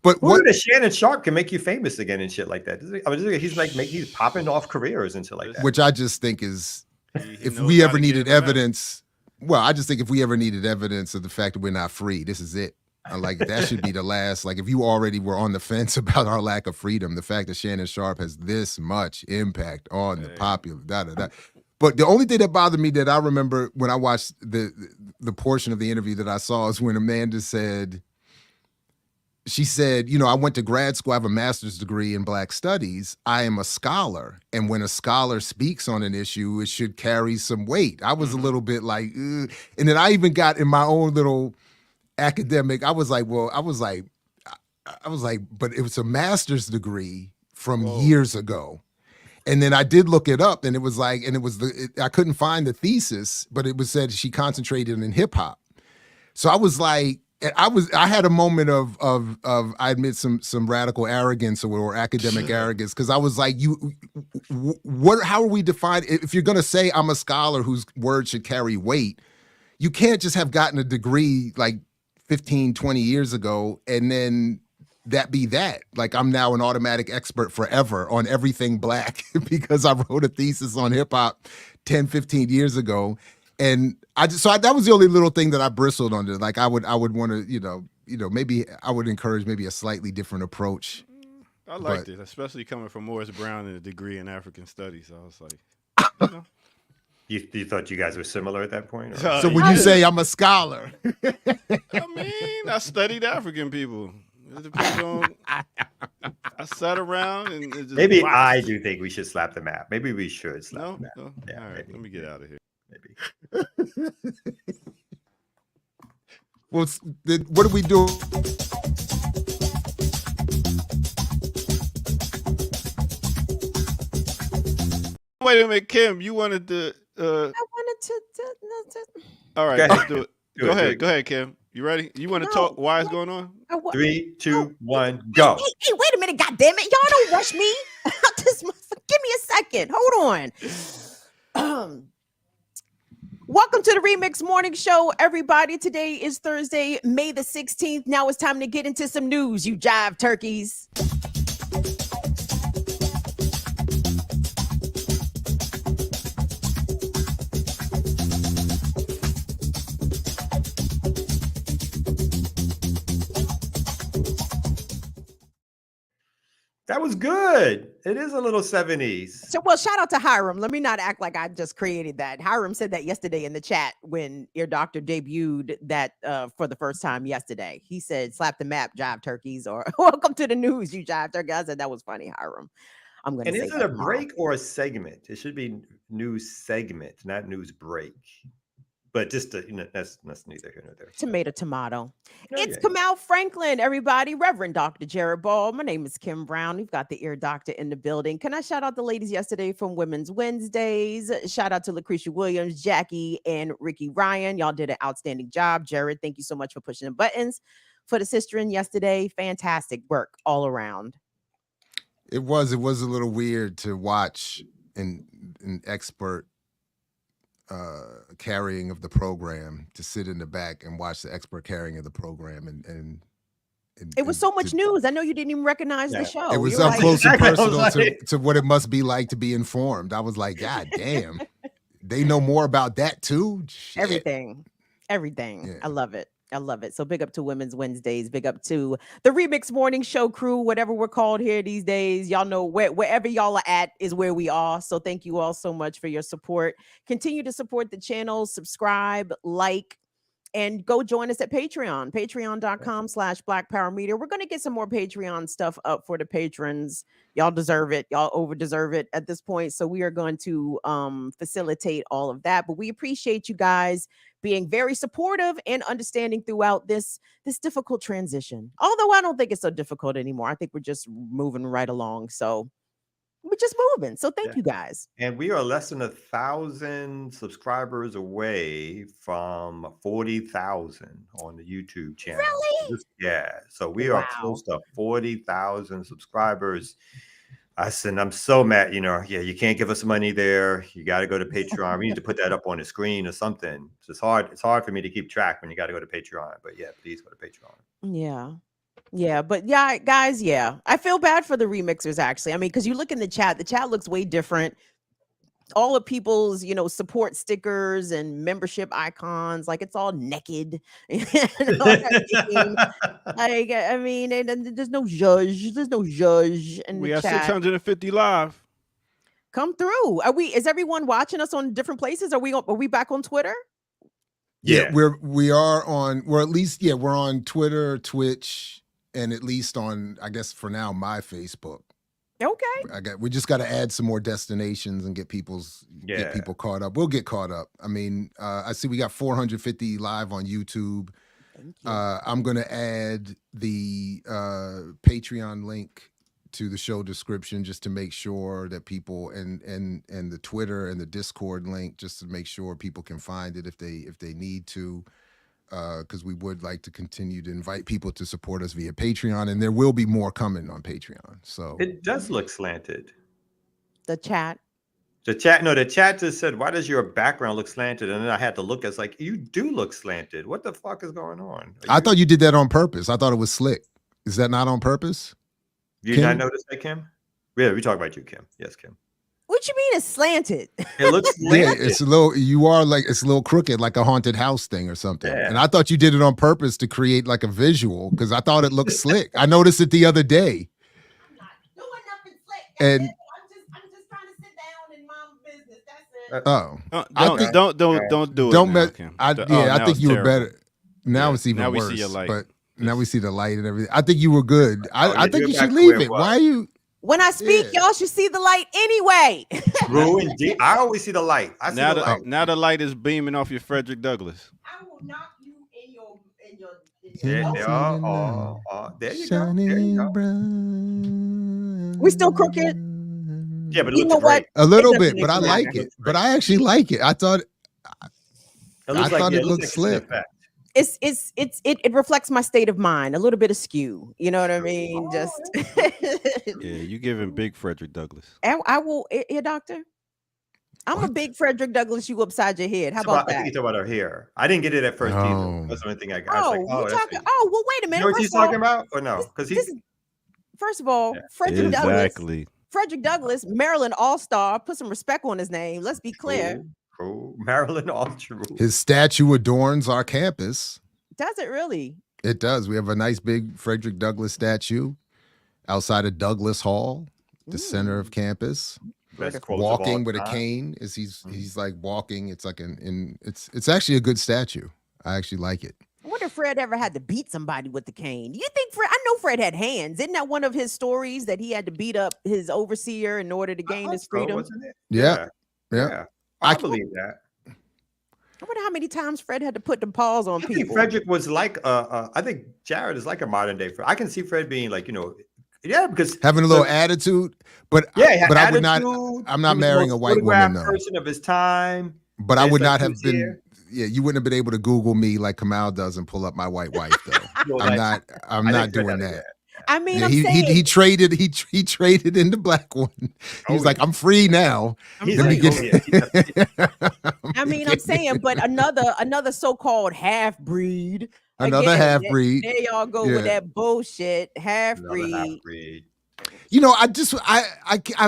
But who knew that Shannon Sharp can make you famous again and shit like that? I mean, he's popping off careers and shit like that. Which I just think is, if we ever needed evidence, well, I just think if we ever needed evidence of the fact that we're not free, this is it. Like, that should be the last. Like, if you already were on the fence about our lack of freedom, the fact that Shannon Sharp has this much impact on the popular, But the only thing that bothered me that I remember when I watched the portion of the interview that I saw is when Amanda said, she said, I went to grad school. I have a master's degree in Black studies. I am a scholar. And when a scholar speaks on an issue, it should carry some weight. I was a little bit like, ugh. And then I even got in my own little academic, I was like, but it was a master's degree from years ago. And then I did look it up, and it was like, I couldn't find the thesis, but it was said she concentrated in hip hop. So I was like, I had a moment of I admit some radical arrogance or academic arrogance, because I was like, how are we defined? If you're gonna say I'm a scholar whose word should carry weight, you can't just have gotten a degree like 15, 20 years ago and then that be that. Like, I'm now an automatic expert forever on everything Black because I wrote a thesis on hip hop 10, 15 years ago. And that was the only little thing that I bristled under. Like, I would want to, maybe I would encourage maybe a slightly different approach. I liked it, especially coming from Morris Brown and a degree in African studies. I was like, You thought you guys were similar at that point? So when you say I'm a scholar, I mean, I studied African people. It depends on. I sat around and just maybe watched. I do think we should slap the map. Maybe we should slap the map. No? Yeah, all right, maybe. Let me get out of here. Maybe. Well, what do we do? Wait a minute, Kim. You wanted to. I wanted to. All right, let's do it. Go ahead, Kim. You ready? You want to talk? Why is going on? 3, 2, 1, go. Hey, wait a minute, goddammit! Y'all don't rush me. Give me a second. Hold on. Welcome to the Remix Morning Show, everybody. Today is Thursday, May the 16th. Now it's time to get into some news, you jive turkeys. That was good. It is a little 70s. So, well, shout out to Hiram. Let me not act like I just created that. Hiram said that yesterday in the chat when Ear Doctor debuted that for the first time yesterday. He said, slap the map, jive turkeys, or welcome to the news, you jive turkeys. I said, that was funny, Hiram. I'm going to say, and is it a break or a segment? It should be news segment, not news break. But just to, that's neither here nor there. Tomato. It's Kamal Franklin, everybody. Reverend Dr. Jared Ball. My name is Kim Brown. We've got the Ear Doctor in the building. Can I shout out the ladies yesterday from Women's Wednesdays? Shout out to Lucretia Williams, Jackie, and Ricky Ryan. Y'all did an outstanding job. Jared, thank you so much for pushing the buttons for the sisterin yesterday. Fantastic work all around. It was a little weird to watch an expert carrying of the program, to sit in the back and watch the expert carrying of the program, and it was so much news. I know you didn't even recognize the show. It was up close and personal to what it must be like to be informed. I was like, God damn, they know more about that too. Shit. Everything. Yeah. I love it. So big up to Women's Wednesdays. Big up to the Remix Morning Show crew, whatever we're called here these days. Y'all know wherever y'all are at is where we are. So thank you all so much for your support. Continue to support the channel, subscribe, like, and go join us at Patreon, patreon.com/Black Power Media. We're going to get some more Patreon stuff up for the patrons. Y'all deserve it. Y'all over-deserve it at this point. So we are going to facilitate all of that. But we appreciate you guys being very supportive and understanding throughout this difficult transition. Although I don't think it's so difficult anymore. I think we're just moving right along. So we're just moving. So thank you guys. And we are less than 1,000 subscribers away from 40,000 on the YouTube channel. Really? Yeah. So we are close to 40,000 subscribers. I'm so mad, you can't give us money there. You got to go to Patreon. We need to put that up on the screen or something. It's hard for me to keep track when you got to go to Patreon. But yeah, please go to Patreon. Yeah. Yeah, but yeah, guys, yeah. I feel bad for the remixers actually. I mean, because you look in the chat looks way different. All of people's, support stickers and membership icons, like it's all naked. You know what I mean? Like, I mean, and there's no judge. There's no judge in We the got chat. 650 live. Come through. Is everyone watching us on different places? Are we back on Twitter? Yeah, we're on Twitter, Twitch, and at least on, I guess for now, my Facebook. Okay. We just got to add some more destinations and get people caught up. We'll get caught up. I mean, I see we got 450 live on YouTube. Thank you. I'm going to add the Patreon link to the show description just to make sure that people and the Twitter and the Discord link just to make sure people can find it if they need to. Because we would like to continue to invite people to support us via Patreon, and there will be more coming on Patreon. So it does look slanted. The chat just said, "Why does your background look slanted?" And then I had to look. It's like, you do look slanted. What the fuck is going on? I thought you did that on purpose. I thought it was slick. Is that not on purpose? You not notice that, Kim? Yeah, we talk about you, Kim. Yes, Kim. What you mean it's slanted? It looks slanted. Yeah, it's a little. It's a little crooked, like a haunted house thing or something. Yeah. And I thought you did it on purpose to create like a visual because I thought it looked slick. I noticed it the other day. I'm not doing nothing slick. And I'm just trying to sit down in mom's business. That's it. Don't do it. Don't now, mess. Kim. I think you were better. Now it's even now we worse. see your light. But now we see the light and everything. I think you were good. I think you should leave it. Why are you? When I speak, y'all should see the light anyway. Indeed. I always see the light. I see now the light. Now the light is beaming off your Frederick Douglass. I will knock you in your. There you go. There you go. We still crooked. Yeah, but it You know looks great. A little bit, doesn't but I look like it. But I actually like it. I thought it looked slick. It reflects my state of mind, a little bit askew. You know what I mean? Just Yeah, you giving big Frederick Douglass. I will, doctor. I'm a big Frederick Douglass. You upside your head. How about that? I think you talk about her hair. I didn't get it at first either. That's the only thing I got. Oh, well, wait a minute. You know what he's talking about, or no? Because first of all, Frederick Douglass, Maryland All-Star. Put some respect on his name. Let's be clear. Cool. Maryland All-Star. His statue adorns our campus. Does it really? It does. We have a nice big Frederick Douglass statue outside of Douglas Hall, the center of campus. Walking with a cane as he's like walking. It's like it's actually a good statue. I actually like it. I wonder if Fred ever had to beat somebody with the cane. You think Fred? I know Fred had hands. Isn't that one of his stories that he had to beat up his overseer in order to gain his freedom? Wasn't it? Yeah. I believe that. I wonder how many times Fred had to put the paws on people. I think Frederick was like I think Jared is like a modern day Fred. I can see Fred being like, because having a little attitude, but I would not. I'm not marrying a white woman though. Person of his time. But I would not have been. Yeah, you wouldn't have been able to Google me like Kamal does and pull up my white wife though. I'm not doing that. I mean, yeah, he traded in the black one. He's like, I'm free now. I mean, I'm saying, but another so-called half-breed. Another half-breed. There y'all go with that bullshit. Half-breed. I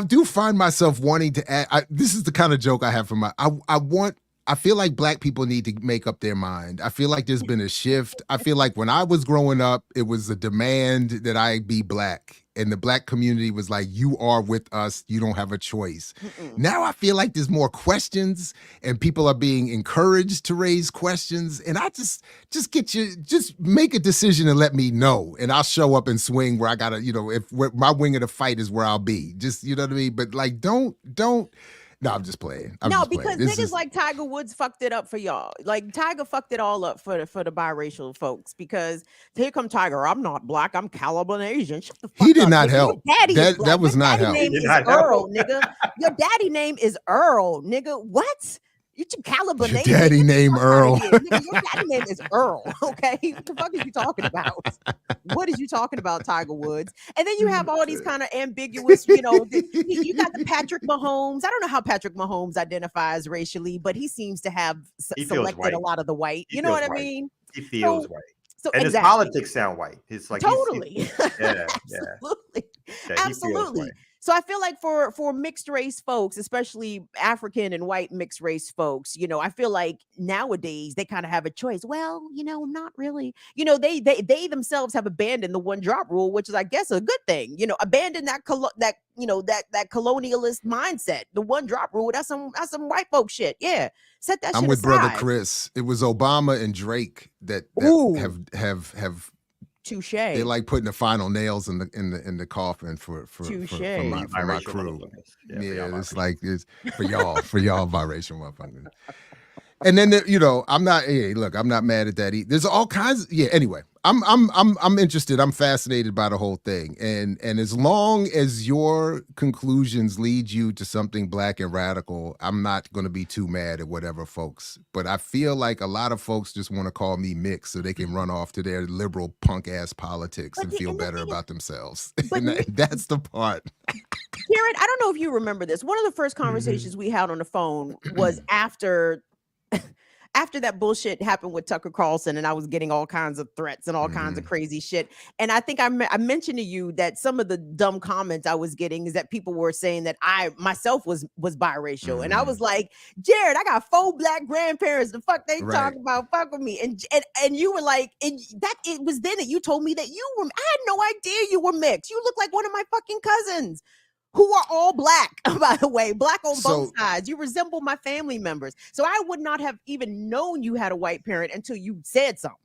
do find myself wanting to add. This is the kind of joke I have for my. I feel like black people need to make up their mind. I feel like there's been a shift. I feel like when I was growing up, it was a demand that I be black. And the black community was like, you are with us. You don't have a choice. Now I feel like there's more questions and people are being encouraged to raise questions. And I just make a decision and let me know. And I'll show up and swing where I gotta, if my wing of the fight is where I'll be. Just, you know what I mean? But like, don't. No, I'm just playing. Because niggas like Tiger Woods fucked it up for y'all. Like Tiger fucked it all up for the biracial folks because here come Tiger. I'm not black. I'm Calibanesian. Shut the fuck up. He did not help. That was not help. Your daddy name is Earl, nigga. Your daddy name is Earl, nigga. What? You Calibanesian. Your daddy name Earl. Your daddy name is Earl. Okay, what the fuck is you talking about? What is you talking about, Tiger Woods? And then you have all these kind of ambiguous, you got the Patrick Mahomes. I don't know how Patrick Mahomes identifies racially, but he seems to have selected a lot of the white. You know what I mean? He feels white. So and exactly. his politics sound white. It's like totally. Yeah. Absolutely. So I feel like for mixed race folks, especially African and white mixed race folks, you know, I feel like nowadays they kind of have a choice. Well, you know, not really. You know, they themselves have abandoned the one drop rule, which is, I guess, a good thing. You know, abandon that colonialist mindset. The one drop rule, that's some white folk shit. Yeah, set that. I'm shit with aside. Brother Chris. It was Obama and Drake that have. Touche. They like putting the final nails in the coffin for my crew. Yeah, it's like it's for y'all biracial motherfuckers. And then I'm not. Hey, look, I'm not mad at that. There's all kinds. Anyway, I'm interested. I'm fascinated by the whole thing. And as long as your conclusions lead you to something black and radical, I'm not going to be too mad at whatever folks. But I feel like a lot of folks just want to call me mixed so they can run off to their liberal punk ass politics and feel better about themselves. And that's the part. Jared, I don't know if you remember this. One of the first conversations we had on the phone was after that bullshit happened with Tucker Carlson, and I was getting all kinds of threats and all kinds of crazy shit. And I think I mentioned to you that some of the dumb comments I was getting is that people were saying that I myself was biracial. And I was like, Jared, I got 4 black grandparents. The fuck they talk about? Fuck with me. And you were like, and that it was then that you told me that I had no idea you were mixed. You look like one of my fucking cousins, who are all black, by the way, black on both sides. You resemble my family members. So I would not have even known you had a white parent until you said something.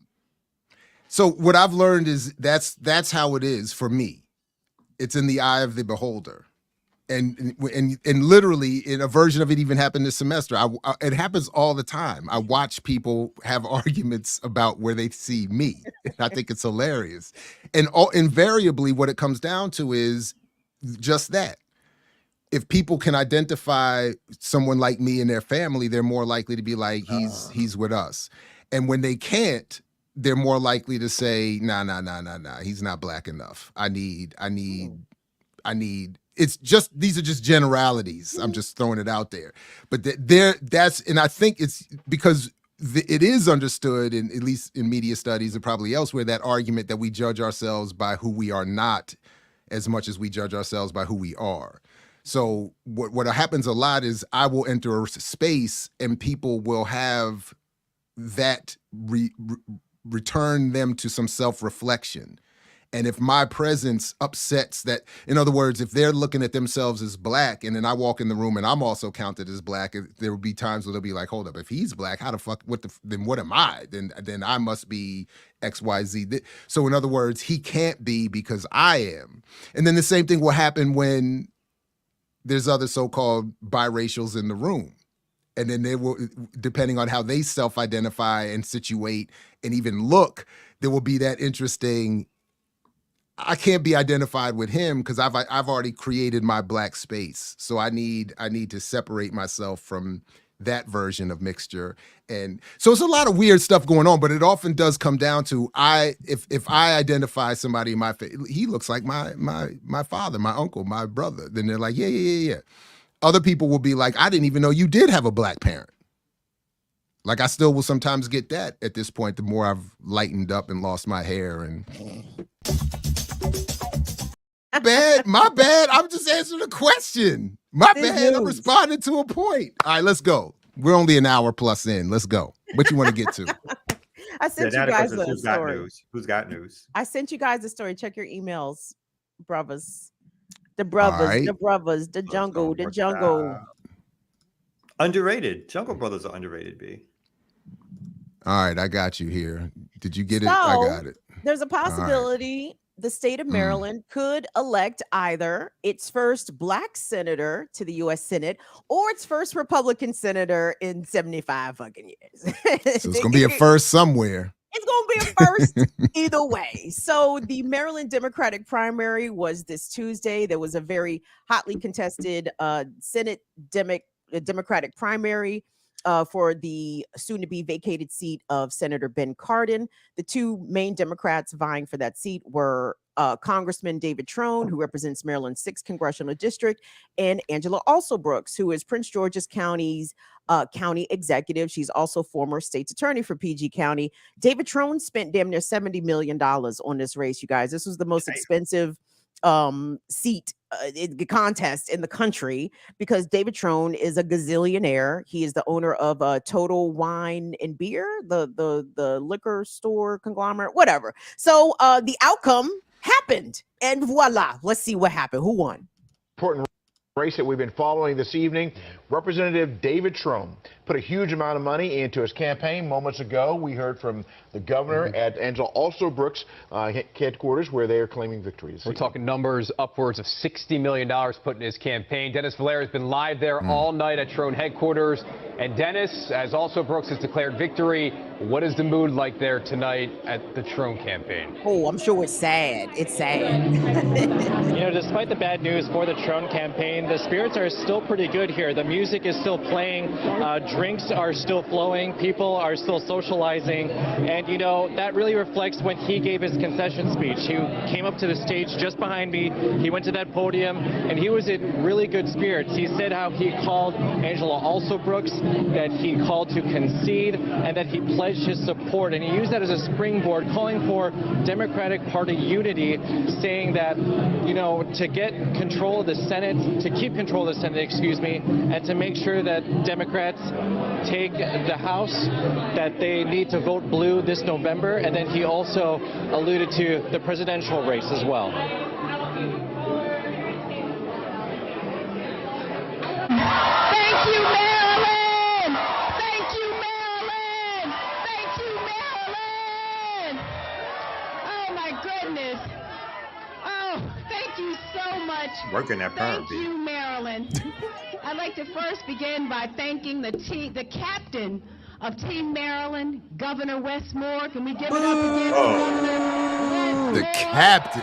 So what I've learned is that's how it is for me. It's in the eye of the beholder. And literally, in a version of it even happened this semester. It happens all the time. I watch people have arguments about where they see me. I think it's hilarious. And invariably what it comes down to is just that. If people can identify someone like me in their family, they're more likely to be like, he's with us. And when they can't, they're more likely to say, nah, he's not black enough. I need. It's just, these are just generalities. I'm just throwing it out there. But and I think it's because it is understood, in at least in media studies and probably elsewhere, that argument that we judge ourselves by who we are not as much as we judge ourselves by who we are. So what happens a lot is I will enter a space and people will have that return them to some self-reflection. And if my presence upsets that, in other words, if they're looking at themselves as black and then I walk in the room and I'm also counted as black, there will be times where they'll be like, hold up, if he's black, how the fuck, then what am I? Then I must be XYZ. So in other words, he can't be because I am. And then the same thing will happen when there's other so-called biracials in the room. And then they will, depending on how they self-identify and situate and even look, there will be that interesting, I can't be identified with him because I've already created my black space. So I need to separate myself from that version of mixture. And so it's a lot of weird stuff going on, but it often does come down to if I identify somebody in my he looks like my father, my uncle, my brother, then they're like, yeah. Other people will be like, I didn't even know you did have a black parent. Like I still will sometimes get that at this point, the more I've lightened up and lost my hair and my bad. I'm just answering a question. My bad. I'm responding to a point. All right, let's go. We're only an hour plus in. Let's go. What you want to get to? I sent you guys a story. Who's got news? I sent you guys a story. Check your emails, brothers. The brothers, the jungle. Underrated. Jungle Brothers are underrated, B. All right, I got you here. Did you get it? I got it. There's a possibility the state of Maryland could elect either its first black senator to the U.S. Senate or its first Republican senator in 75 fucking years. So it's going to be a first somewhere. It's going to be a first either way. So the Maryland Democratic primary was this Tuesday. There was a very hotly contested Senate Democratic primary for the soon-to-be vacated seat of Senator Ben Cardin. The two main Democrats vying for that seat were Congressman David Trone, who represents Maryland's 6th congressional district, and Angela Also Brooks, who is Prince George's County's county executive. She's also former state's attorney for PG County. David Trone spent damn near $70 million on this race, you guys. This was the most expensive seat the contest in the country, because David Trone is a gazillionaire. He is the owner of Total Wine and Beer, the liquor store conglomerate, whatever. So the outcome happened, and voila, let's see what happened. Who won? Important race that we've been following this evening. Representative David Trone put a huge amount of money into his campaign. Moments ago, we heard from the governor at Angela Also Brooks headquarters, where they are claiming victory. We're talking numbers upwards of $60 million put in his campaign. Dennis Valera has been live there all night at Trone headquarters. And Dennis, as Also Brooks has declared victory, what is the mood like there tonight at the Trone campaign? Oh, I'm sure it's sad. It's sad. You know, despite the bad news for the Trone campaign, the spirits are still pretty good here. The music is still playing, drinks are still flowing, people are still socializing, and you know, that really reflects when he gave his concession speech. He came up to the stage just behind me, he went to that podium, and he was in really good spirits. He said how he called Angela Also Brooks, that he called to concede, and that he pledged his support, and he used that as a springboard, calling for Democratic Party unity, saying that, you know, to get control of the Senate, to keep control of the Senate, excuse me, and to make sure that Democrats take the House, that they need to vote blue this November. And then he also alluded to the presidential race as well. Thank you, Maryland! Thank you, Maryland! Thank you, Maryland! Oh, my goodness. Oh, thank you so much. Working that perm, Thank you, Maryland. I'd like to first begin by thanking the captain of Team Maryland, Governor Westmore. Can we give it up again for Governor The Westmore? captain.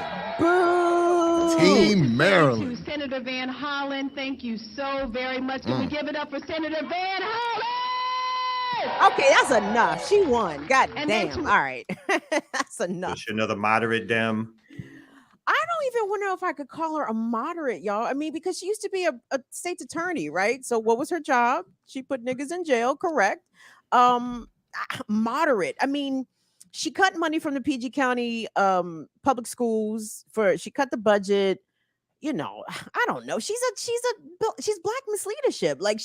Team Maryland. Thank you, Senator Van Hollen. Thank you so very much. Can we give it up for Senator Van Hollen? Okay, that's enough. She won. God And then damn. All right. That's enough. Just another moderate Dem. I don't even know if I could call her a moderate, y'all. I mean, because she used to be a state's attorney, right? So what was her job? She put niggas in jail, correct? Moderate. I mean, she cut money from the PG County public schools she cut the budget. You know, I don't know. She's black misleadership, like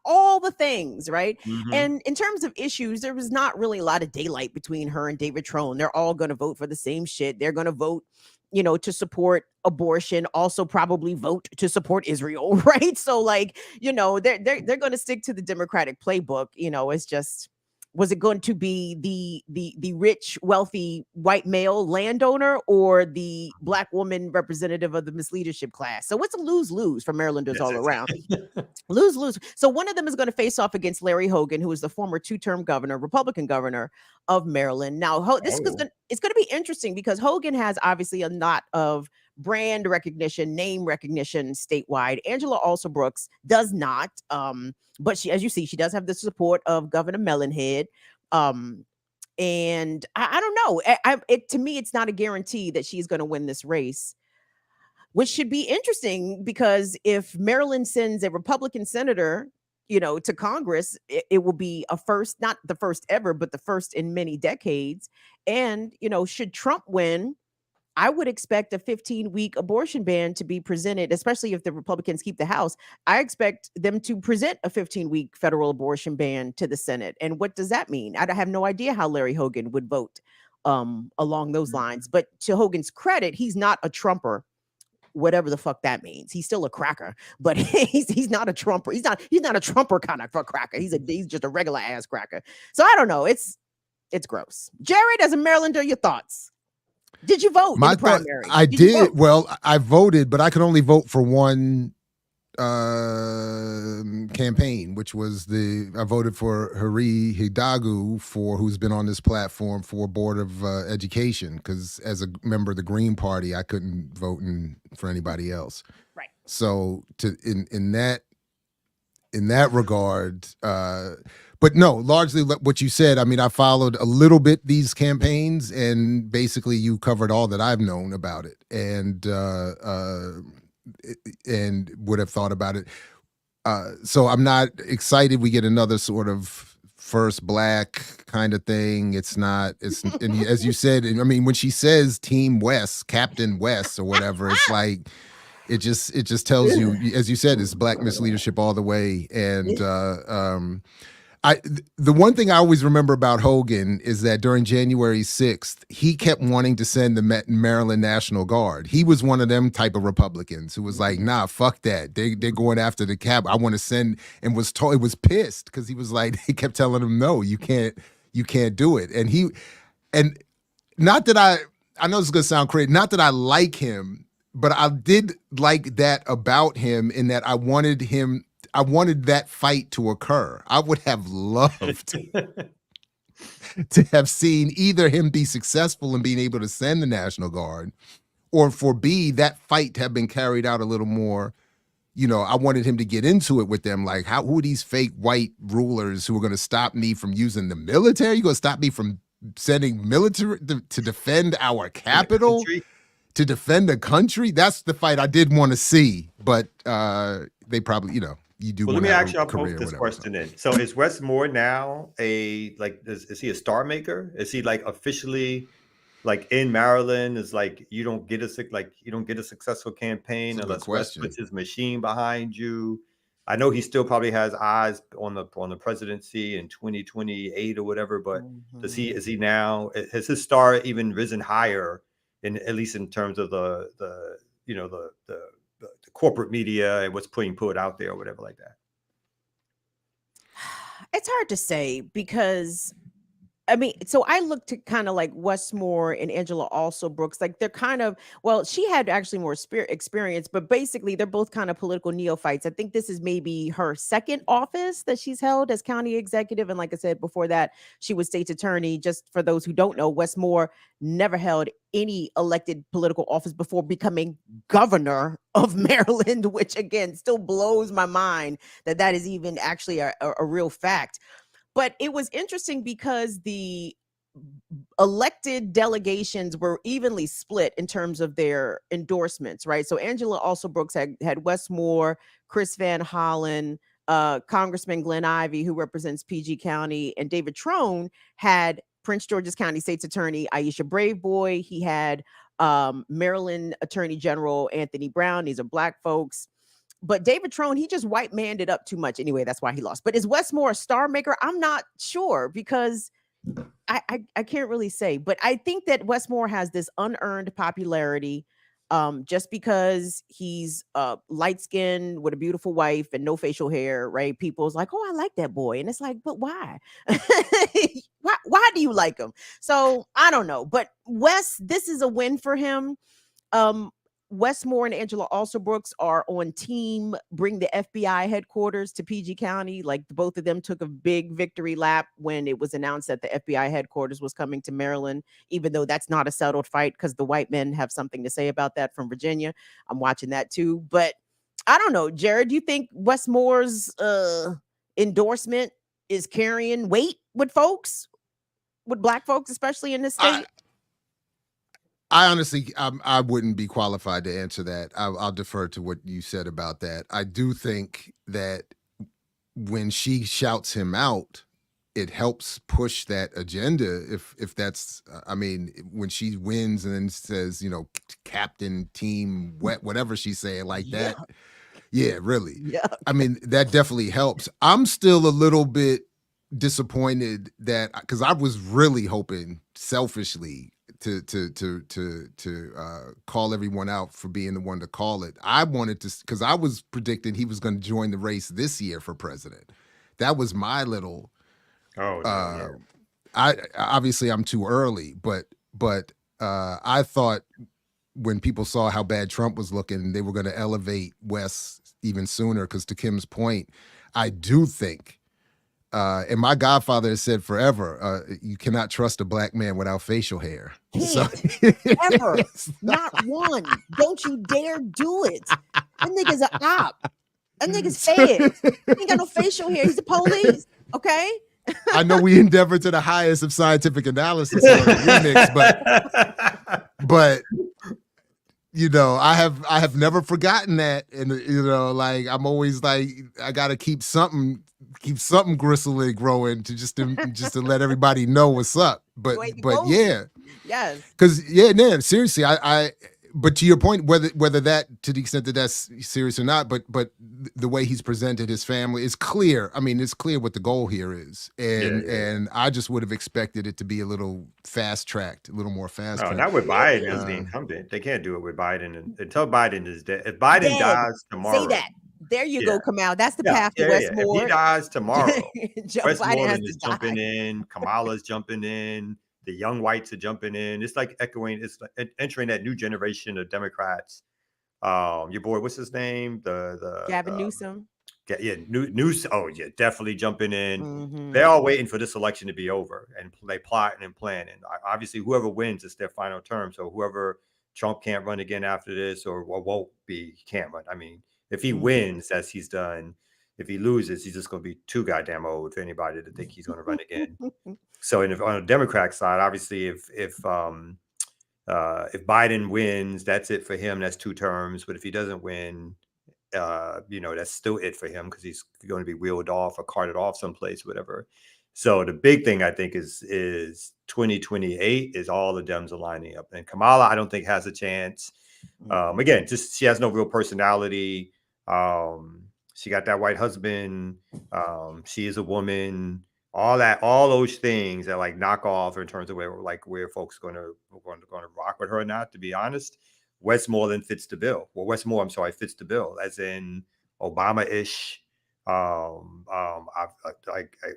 all the things, right? And in terms of issues, there was not really a lot of daylight between her and David Trone. They're all going to vote for the same shit. They're going to vote, you know, to support abortion, also probably vote to support Israel, right? So, like, you know, they're going to stick to the Democratic playbook. You know, it's just, was it going to be the rich, wealthy white male landowner or the black woman representative of the misleadership class? So it's a lose-lose for Marylanders all around. Lose-lose. So one of them is going to face off against Larry Hogan, who is the former two-term governor, Republican governor of Maryland. Now, it's going to be interesting because Hogan has obviously a lot of brand recognition, name recognition statewide. Angela Also Brooks does not. But she, as you see, she does have the support of Governor Mellonhead. And I don't know. To me, it's not a guarantee that she's going to win this race, which should be interesting because if Maryland sends a Republican senator, you know, to Congress, it will be a first, not the first ever, but the first in many decades. And, you know, should Trump win, I would expect a 15-week abortion ban to be presented, especially if the Republicans keep the House. I expect them to present a 15-week federal abortion ban to the Senate. And what does that mean? I have no idea how Larry Hogan would vote along those lines. But to Hogan's credit, he's not a Trumper, whatever the fuck that means. He's still a cracker, but he's not a Trumper. He's not a Trumper kind of a cracker. He's just a regular ass cracker. So I don't know. It's gross. Jared, as a Marylander, your thoughts? Did you vote in the primary? I did. Well, I voted, but I could only vote for one campaign, which was I voted for Hari Hidagu, who's been on this platform for Board of Education, because as a member of the Green Party, I couldn't vote for anybody else. Right. So in that regard, but but no, largely what you said. I mean, I followed a little bit these campaigns, and basically you covered all that I've known about it, and would have thought about it. So I'm not excited we get another sort of first black kind of thing. It's not. It's and as you said. I mean, when she says Team West, Captain West, or whatever, it's like. It just tells you, as you said, it's black misleadership all the way. And the one thing I always remember about Hogan is that during January 6th, he kept wanting to send the Maryland National Guard. He was one of them type of Republicans who was like, nah, fuck that. They're going after the cab. I want to send, and was pissed because he was like, they kept telling him, no, you can't do it. And not that I know this is going to sound crazy, not that I like him, but I did like that about him in that I wanted that fight to occur. I would have loved to have seen either him be successful in being able to send the National Guard, or for B, that fight to have been carried out a little more. You know, I wanted him to get into it with them. Like, who are these fake white rulers who are going to stop me from using the military? You going to stop me from sending military to defend our capital? To defend the country? That's the fight I did want to see, but they probably, you do. Well, let me ask you, I'll post this question in. So is Wes Moore now is he a star maker? Is he like officially like in Maryland? Is like you don't get a successful campaign unless Wes puts his machine behind you? I know he still probably has eyes on the presidency in 2028 or whatever, but is he now, has his star even risen higher? At least in terms of the corporate media and what's being put out there or whatever like that? It's hard to say because, I mean, so I look to kind of like Wes Moore and Angela Also Brooks, like they're kind of, well, she had actually more experience, but basically they're both kind of political neophytes. I think this is maybe her second office that she's held as county executive. And like I said, before that, she was state's attorney. Just for those who don't know, Wes Moore never held any elected political office before becoming governor of Maryland, which again, still blows my mind that is even actually a real fact. But it was interesting because the elected delegations were evenly split in terms of their endorsements, right? So Angela Also Brooks had Wes Moore, Chris Van Hollen, Congressman Glenn Ivey, who represents PG County, and David Trone had Prince George's County State's Attorney Aisha Braveboy. He had Maryland Attorney General Anthony Brown. These are black folks. But David Trone, he just white manned it up too much. Anyway, that's why he lost. But is Wes Moore a star maker? I'm not sure because I can't really say. But I think that Wes Moore has this unearned popularity just because he's light-skinned with a beautiful wife and no facial hair, right? People's like, oh, I like that boy. And it's like, but why? Why do you like him? So I don't know. But Wes, this is a win for him. Wes Moore and Angela Also Brooks are on team bring the FBI headquarters to PG County. Like both of them took a big victory lap when it was announced that the FBI headquarters was coming to Maryland, even though that's not a settled fight because the white men have something to say about that from Virginia. I'm watching that too. But I don't know, Jared, do you think Wes Moore's endorsement is carrying weight with folks, with black folks, especially in this state? I honestly, I wouldn't be qualified to answer that. I'll defer to what you said about that. I do think that when she shouts him out, it helps push that agenda. If that's, I mean, when she wins and then says, captain, team, whatever she's saying like that. Yeah, really. Yeah. I mean, that definitely helps. I'm still a little bit disappointed that, because I was really hoping selfishly to call everyone out for being the one to call it. I wanted to, because I was predicting he was going to join the race this year for president. That was my little. I obviously I'm too early, but I thought when people saw how bad Trump was looking, they were going to elevate Wes even sooner. Because to Kim's point, I do think. And my godfather has said forever, you cannot trust a black man without facial hair. Ever. Not one. Don't you dare do it. That nigga's an op. That nigga's fed. He ain't got no facial hair. He's the police. Okay? I know we endeavor to the highest of scientific analysis here on the remix, but you know, I have never forgotten that, and you know, like I'm always like I gotta keep something gristly growing to just to let everybody know what's up. But yeah, yes, because seriously, but to your point, whether that to the extent that that's serious or not, but the way he's presented his family is clear. I mean, it's clear what the goal here is, and I just would have expected it to be a little fast tracked, a little more fast tracked. Not with Biden as the incumbent. They can't do it with Biden until Biden is dead. If Biden dies tomorrow, say that. There you go, Kamau. That's the path to Westmore. If he dies tomorrow, Westmoreland is jumping in, Kamala's jumping in, the young whites are jumping in. It's like it's like entering that new generation of Democrats. Your boy, what's his name? The Gavin Newsom. Newsom. Oh yeah, definitely jumping in. They're all waiting for this election to be over, and they plotting and planning. Obviously, whoever wins, it's their final term. So whoever Trump can't run again after this, or won't be, he can't run. I mean, if he wins, as he's done. If he loses, he's just going to be too goddamn old for anybody to think he's going to run again. So, on the Democrat side, obviously, if Biden wins, that's it for him. That's 2 terms. But if he doesn't win, that's still it for him because he's going to be wheeled off or carted off someplace, whatever. So the big thing I think is 2028 is all the Dems are lining up, and Kamala I don't think has a chance. Again, just she has no real personality. She got that white husband. She is a woman. All those things that like knock off in terms of where folks going to rock with her or not. To be honest, Westmoreland fits the bill. Well, Westmore, I'm sorry, fits the bill as in Obama-ish.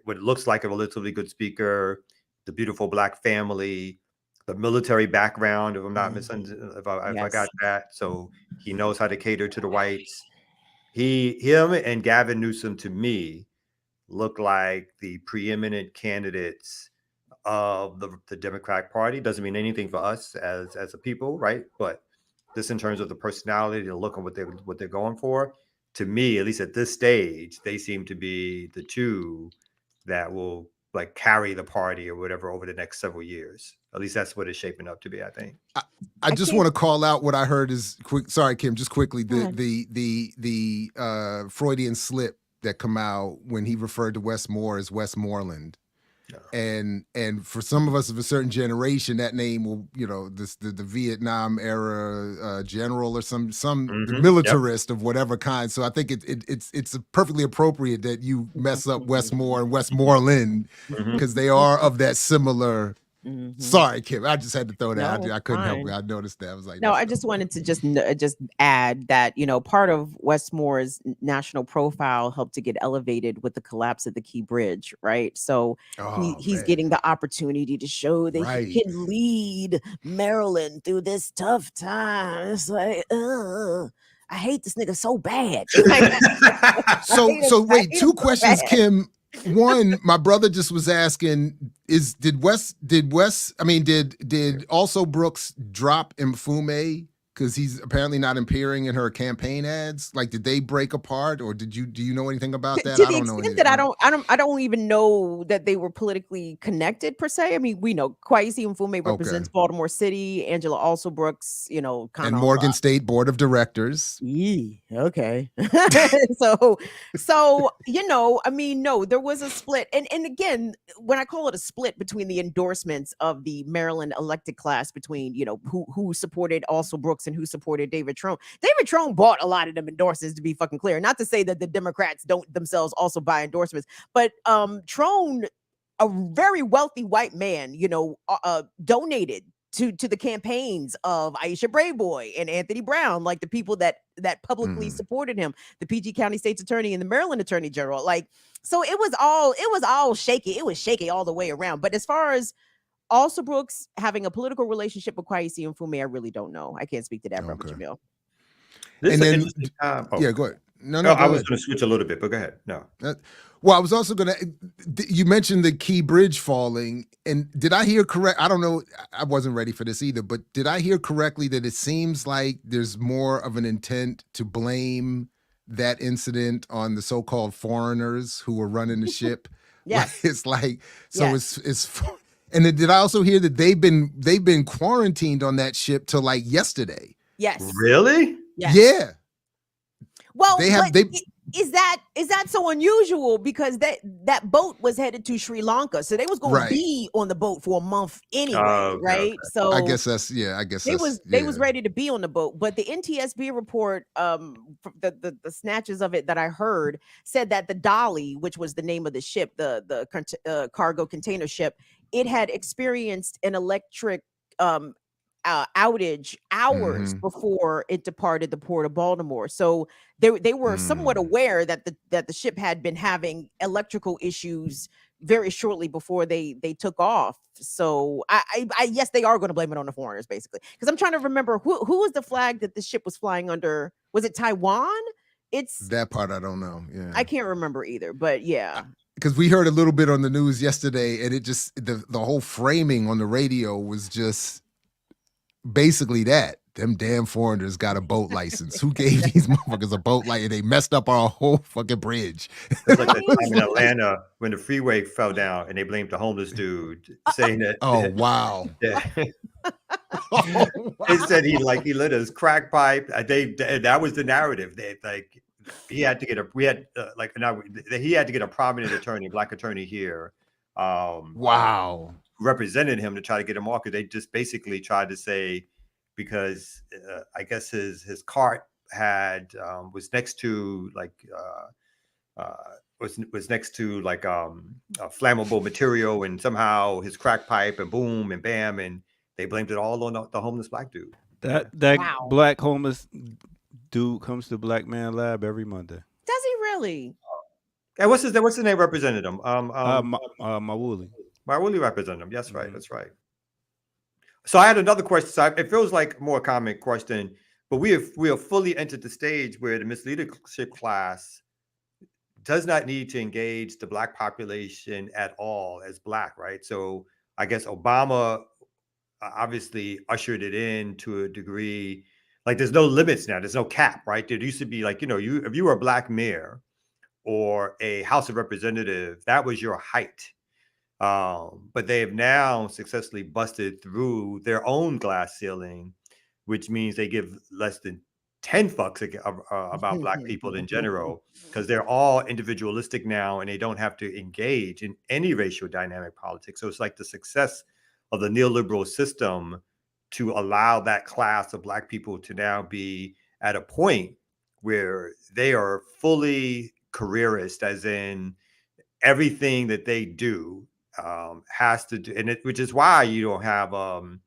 What looks like a relatively good speaker, the beautiful black family, the military background. If I'm not if I got that, so he knows how to cater to the whites. Him and Gavin Newsom to me look like the preeminent candidates of the Democratic Party. Doesn't mean anything for us as a people, right? But just in terms of the personality, the look, and what they're going for, to me, at least at this stage, they seem to be the two that will like carry the party or whatever over the next several years. At least that's what it's shaping up to be, I think. I just want to call out what I heard is quick. Sorry, Kim, just quickly the Freudian slip that come out when he referred to Westmore as Westmoreland. And for some of us of a certain generation, that name will, the Vietnam era general or some militarist of whatever kind. So I think it's perfectly appropriate that you mess up Westmore and Westmoreland because they are of that similar. Sorry, Kim. I just had to throw that out there. I couldn't help it. I noticed that. I was like, no, I just wanted to just add that, part of Westmore's national profile helped to get elevated with the collapse of the Key Bridge, right? So he's getting the opportunity to show that he can lead Maryland through this tough time. It's like, I hate this nigga so bad. So wait, 2 questions, Kim. One, my brother just was asking, did also Brooks drop Mfume because he's apparently not appearing in her campaign ads? Like, did they break apart, or do you know anything about that? I don't know anything. I don't even know that they were politically connected per se. I mean, we know Kwesi Mfume represents Baltimore City, Angela Also Brooks, and Morgan State Board of Directors. Okay. so I mean, no, there was a split, and again, when I call it a split between the endorsements of the Maryland elected class between who supported Also Brooks and who supported David Trone. David Trone bought a lot of them endorsements, to be fucking clear. Not to say that the Democrats don't themselves also buy endorsements, but Trone, a very wealthy white man, donated to the campaigns of Aisha Brayboy and Anthony Brown, like the people that publicly supported him, the PG County State's Attorney and the Maryland Attorney General. Like, so it was all shaky. It was shaky all the way around. But as far as Also Brooks having a political relationship with Kwesi Mfume, I really don't know. I can't speak to that, Brother Jamil. And then, yeah, go ahead. No, I was going to switch a little bit, but go ahead. No. Well, I was also going to, you mentioned the Key Bridge falling, and did I hear correct? I don't know. I wasn't ready for this either, but did I hear correctly that it seems like there's more of an intent to blame that incident on the so-called foreigners who were running the ship? Yes. It's like, so it's and then did I also hear that they've been quarantined on that ship till like yesterday? Yes. Really? Yes. Yeah. Well, They have is that so unusual, because that boat was headed to Sri Lanka, so they was going to be on the boat for a month anyway, right? Okay. So I guess they was ready to be on the boat, but the NTSB report, the snatches of it that I heard said that the Dolly, which was the name of the ship, the cargo container ship, it had experienced an electric outage hours before it departed the port of Baltimore. So they were somewhat aware that the ship had been having electrical issues very shortly before they took off. So I yes, they are going to blame it on the foreigners, basically, because I'm trying to remember who was the flag that the ship was flying under. Was it Taiwan? It's that part I don't know. Yeah, I can't remember either, but yeah. Because we heard a little bit on the news yesterday, and it just the whole framing on the radio was just basically that them damn foreigners got a boat license. Who gave these motherfuckers a boat license? They messed up our whole fucking bridge. It's like the time in Atlanta when the freeway fell down and they blamed the homeless dude, saying that. Oh wow! Yeah. They said he lit his crack pipe. That was the narrative. He had to get he had to get a prominent attorney, black attorney here. Wow. Represented him to try to get him off, because they just basically tried to say, because I guess his cart had was next to was next to flammable material, and somehow his crack pipe, and boom and bam, and they blamed it all on the homeless black dude. That black homeless dude comes to Black Man Lab every Monday. Does he really? And what's the name represented him? Mawuli. Mawuli represented him. Yes, right. That's right. So I had another question. So it feels like more common question, but we have fully entered the stage where the Miss Leadership class does not need to engage the black population at all as black, right? So I guess Obama obviously ushered it in to a degree. Like there's no limits now. There's no cap, right? There used to be if you were a black mayor or a House of Representative, that was your height. But they have now successfully busted through their own glass ceiling, which means they give less than 10 fucks about black people in general, because they're all individualistic now and they don't have to engage in any racial dynamic politics. So it's like the success of the neoliberal system to allow that class of black people to now be at a point where they are fully careerist, as in everything that they do has to do, and which is why you don't have what's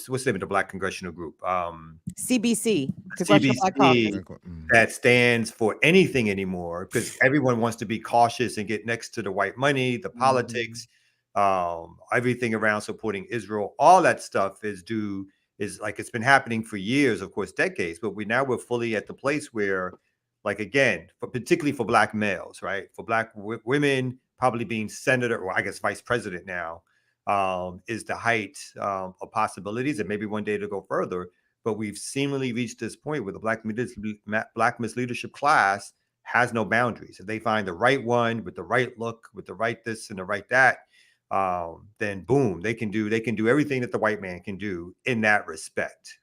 the name of the Black Congressional Group? CBC, CBC, that stands for anything anymore, because everyone wants to be cautious and get next to the white money, the politics, everything around supporting Israel. All that stuff is like it's been happening for years, of course, decades. But we're fully at the place where, like, again, particularly for black males, right? For black women, probably being senator, or I guess vice president now, is the height of possibilities, and maybe one day to go further. But we've seemingly reached this point where the black Miss Leadership class has no boundaries. If they find the right one with the right look, with the right this and the right that, then boom, they can do everything that the white man can do in that respect.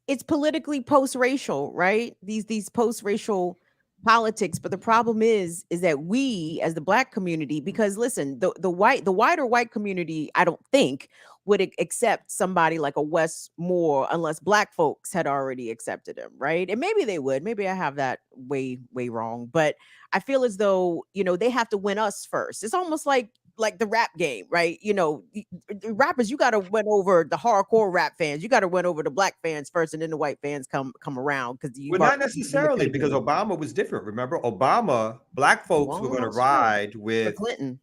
It's politically post-racial, right? These post-racial politics, but the problem is that we, as the black community, because listen, the wider white community, I don't think would accept somebody like a Wes Moore unless black folks had already accepted him, right? And maybe they would. Maybe I have that way wrong, but I feel as though they have to win us first. It's almost like the rap game, right? The rappers, you got to win over the hardcore rap fans. You got to win over the black fans first, and then the white fans come around. Because not necessarily, because Obama was different. Remember, Obama, black folks were going to ride with Clinton.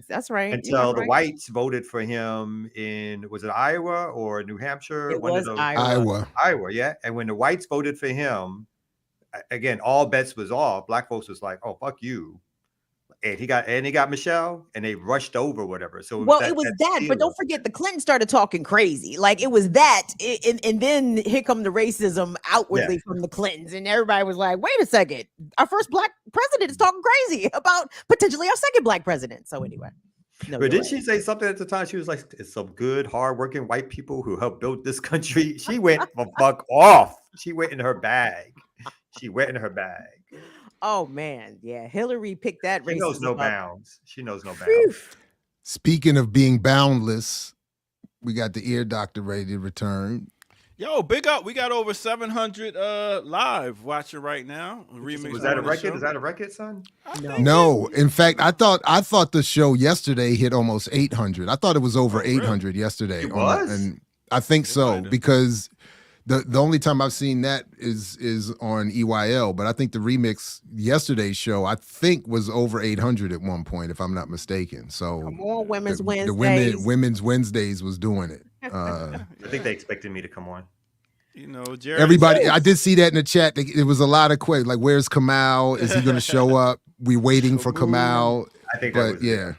That's right. Until the whites voted for him in, was it Iowa or New Hampshire? It was Iowa. Iowa, yeah. And when the whites voted for him, again, all bets was off. Black folks was like, oh, fuck you. and he got Michelle, and they rushed over whatever. So it was that, but don't forget the Clintons started talking crazy. Like it was that, and then here come the racism outwardly from the Clintons, and everybody was like, "Wait a second, our first black president is talking crazy about potentially our second black president." So anyway, but didn't she say something at the time? She was like, "It's some good, hardworking white people who helped build this country." She went the fuck off. She went in her bag. Oh man, yeah. Hillary picked that. She knows no bounds. She knows no bounds. Speaking of being boundless, we got the ear doctor ready to return. Yo, big up. We got over 700 live watching right now. Was that a record? Show. Is that a record, son? No. In fact, I thought the show yesterday hit almost 800. I thought it was over 800 yesterday. It was? And I think so, because the only time I've seen that is on EYL, but I think the remix yesterday's show, I think, was over 800 at one point, if I'm not mistaken. So come on, Women's Wednesdays. The Women's Wednesdays was doing it. I think they expected me to come on. You know, Jared, everybody, I did see that in the chat. It was a lot of questions, like, where's Kamal? Is he going to show up? We waiting for Kamal. I think that was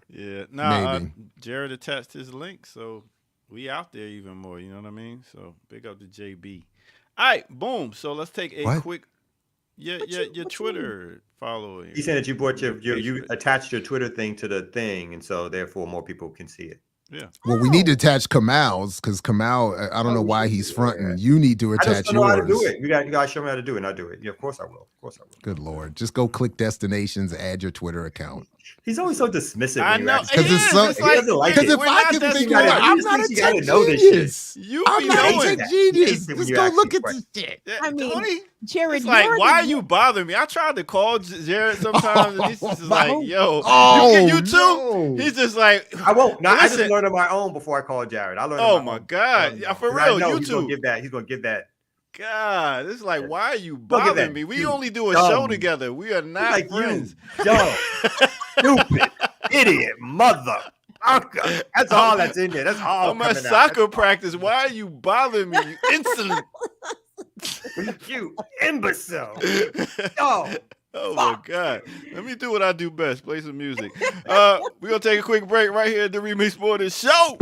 yeah. Nah, Jared attached his link, so we out there even more, you know what I mean? So big up to JB. All right, boom. So let's take a quick your Twitter following. He said that you brought you attached your Twitter thing to the thing, and so therefore more people can see it. Yeah. Well, we need to attach Kamal's, because Kamal, I don't know why he's fronting. You need to attach yours. I just don't know how to do it. You got to show me how to do it, and I'll do it. Yeah, of course I will. Good Lord. Just go click destinations, add your Twitter account. He's always so dismissive. I know. Because if I can figure it out, I'm not a tech genius. I'm not a tech genius. Just go look at this shit. I mean, Tony, Jared, it's like, why are you bothering me? I tried to call Jared sometimes, and he's just like, yo, you too? No. He's just like, I won't. No, I just learned on my own before I called Jared. I learned. Oh my God. Yeah, for real, you too. He's going to give that. God, it's like, why are you bothering me? We only do a show together. We are not like friends. Dumb, stupid, idiot, mother. That's all that's in there. That's all. On my soccer practice, why are you bothering me? You insolent. You imbecile. Oh my God. Let me do what I do best. Play some music. We're going to take a quick break right here at the Remix Morning Show.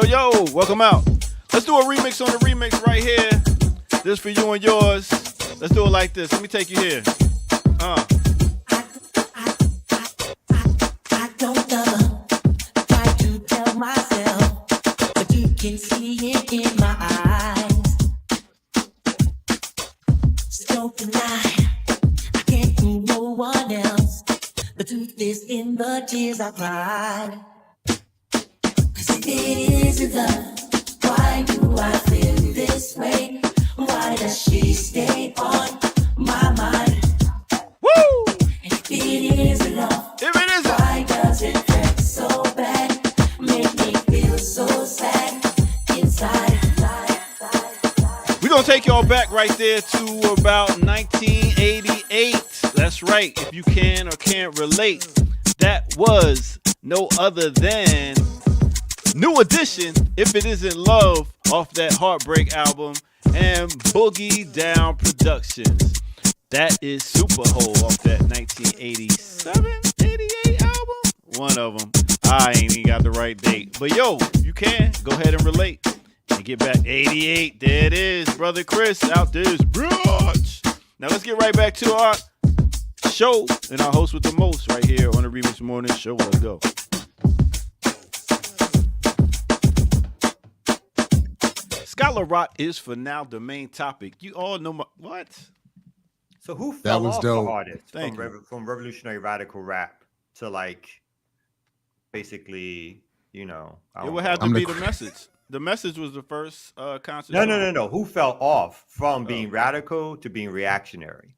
Yo, welcome out. Let's do a remix on the remix right here. This for you and yours. Let's do it like this. Let me take you here. I don't ever try to tell myself, but you can see it in my eyes. So don't deny, I can't fool no one else. The truth is in the tears I cried. It isn't love. Why do I feel this way? Why does she stay on my mind? Woo! And if it isn't love, why does it hurt so bad? Make me feel so sad inside. We're going to take y'all back right there to about 1988. That's right. If you can or can't relate, that was no other than New Edition, If It Isn't Love, off that Heartbreak album, and Boogie Down Productions. That is Superhole off that 1987, 88 album. One of them. I ain't even got the right date. But yo, you can go ahead and relate and get back. 88, there it is. Brother Chris out this brunch. Now let's get right back to our show and our host with the most right here on the Remix Morning Show. Let's go. Scholar Rock is for now the main topic. You all know what? So who fell off the hardest from revolutionary radical rap to like basically, you know? It would have to be the message. The message was the first concert. No. Who fell off from being radical to being reactionary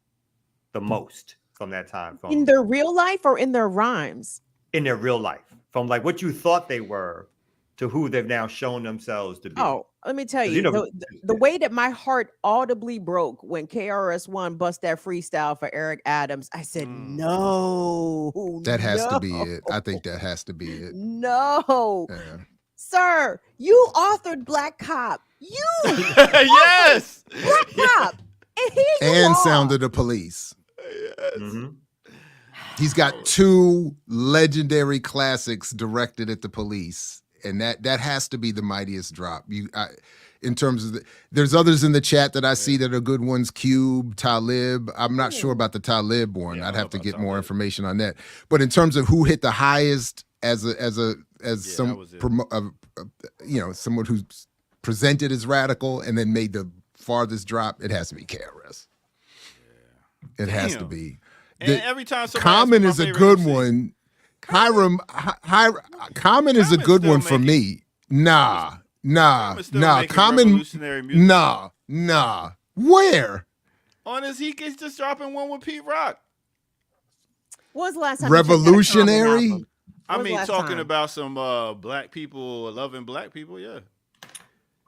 the most from that time? In their real life or in their rhymes? In their real life. From like what you thought they were to who they've now shown themselves to be. Oh, let me tell you, the way that my heart audibly broke when KRS-One bust that freestyle for Eric Adams, I said, no. That has to be it. I think that has to be it. No. Yeah. Sir, you authored Black Cop. You yes, Black Cop, and here you And are. Sound of the Police. Yes. Mm-hmm. He's got 2 legendary classics directed at the police, and that has to be the mightiest drop. In terms of there's others in the chat that I see that are good ones. Cube, Talib. I'm not sure about the Talib one. Yeah, I'd have to get more Talib. information on that. But in terms of who hit the highest someone who's presented as radical and then made the farthest drop, it has to be KRS. Yeah. It has to be. And every time Common is a good one. Hiram, Common is a good one for me. Nah. Common, nah. Where? On his, he's just dropping one with Pete Rock. When was the last time? Revolutionary. I mean, talking about some black people loving black people. Yeah.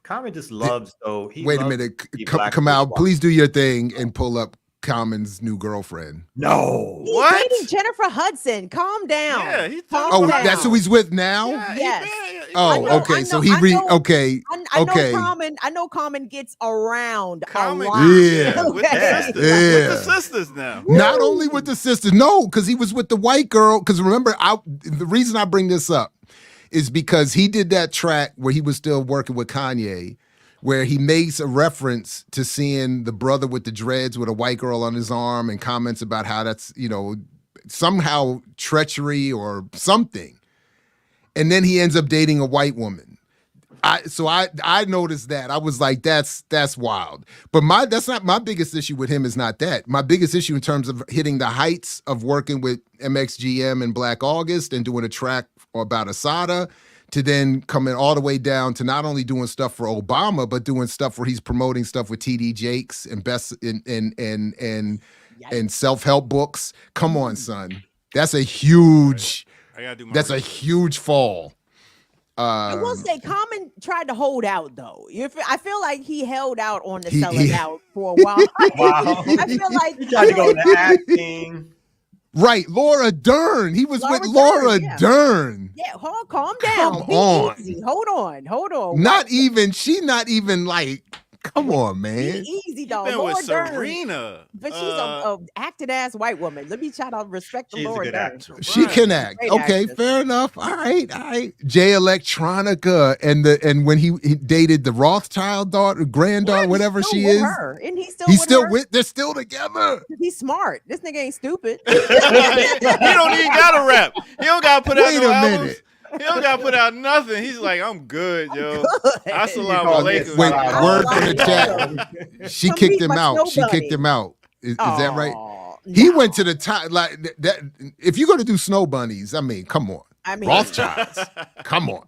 Common just loves though. Wait a minute, come out. Please do your thing and pull up Common's new girlfriend. No. He's What? dating Jennifer Hudson. Calm down. Yeah, he's Calm down. That's who he's with now? Yeah, Yes. Okay. So he okay. I know Common gets around Common, a lot. Yeah. With the sisters. Yeah. With the sisters now. Not only with the sisters, no, because he was with the white girl. Because remember, the reason I bring this up is because he did that track where he was still working with Kanye, where he makes a reference to seeing the brother with the dreads with a white girl on his arm and comments about how that's, somehow treachery or something. And then he ends up dating a white woman. I noticed that. I was like, that's wild. But that's not my biggest issue with him is not that. My biggest issue in terms of hitting the heights of working with MXGM and Black August and doing a track about Asada, to then coming all the way down to not only doing stuff for Obama, but doing stuff where he's promoting stuff with TD Jakes and and self-help books. Come on, son. That's a huge huge fall. I will say Common tried to hold out though. I feel like he held out on the selling out for a while. Wow. I feel like He tried to go into acting. Right, Laura Dern. He was with Laura Dern. Yeah, calm down. Come on. Easy. Hold on. She's not even like, come on, man. Be easy, dog. Been Laura with Dern, Serena. but she's a acted ass white woman. Let me try to respect the She's a Laura good Dern. actor. She can act. Great Okay, actress. fair enough. All right. Jay Electronica and when he dated the Rothschild granddaughter, Yeah, whatever he's she still with is. her. And he's Still her. with. They're still together. He's smart. This nigga ain't stupid. He don't even got to rap. He don't got to put out Wait no a albums. minute. He don't got to put out nothing. He's like, I'm good, yo. Assalamu alaikum. Wait, I word don't from the like chat. She Come kicked meet him my out. She snow kicked bunny. him out. Is that right? Aw, He no. went to the top like that. If you're gonna do snow bunnies, I mean, come on. Rothschilds. Come on.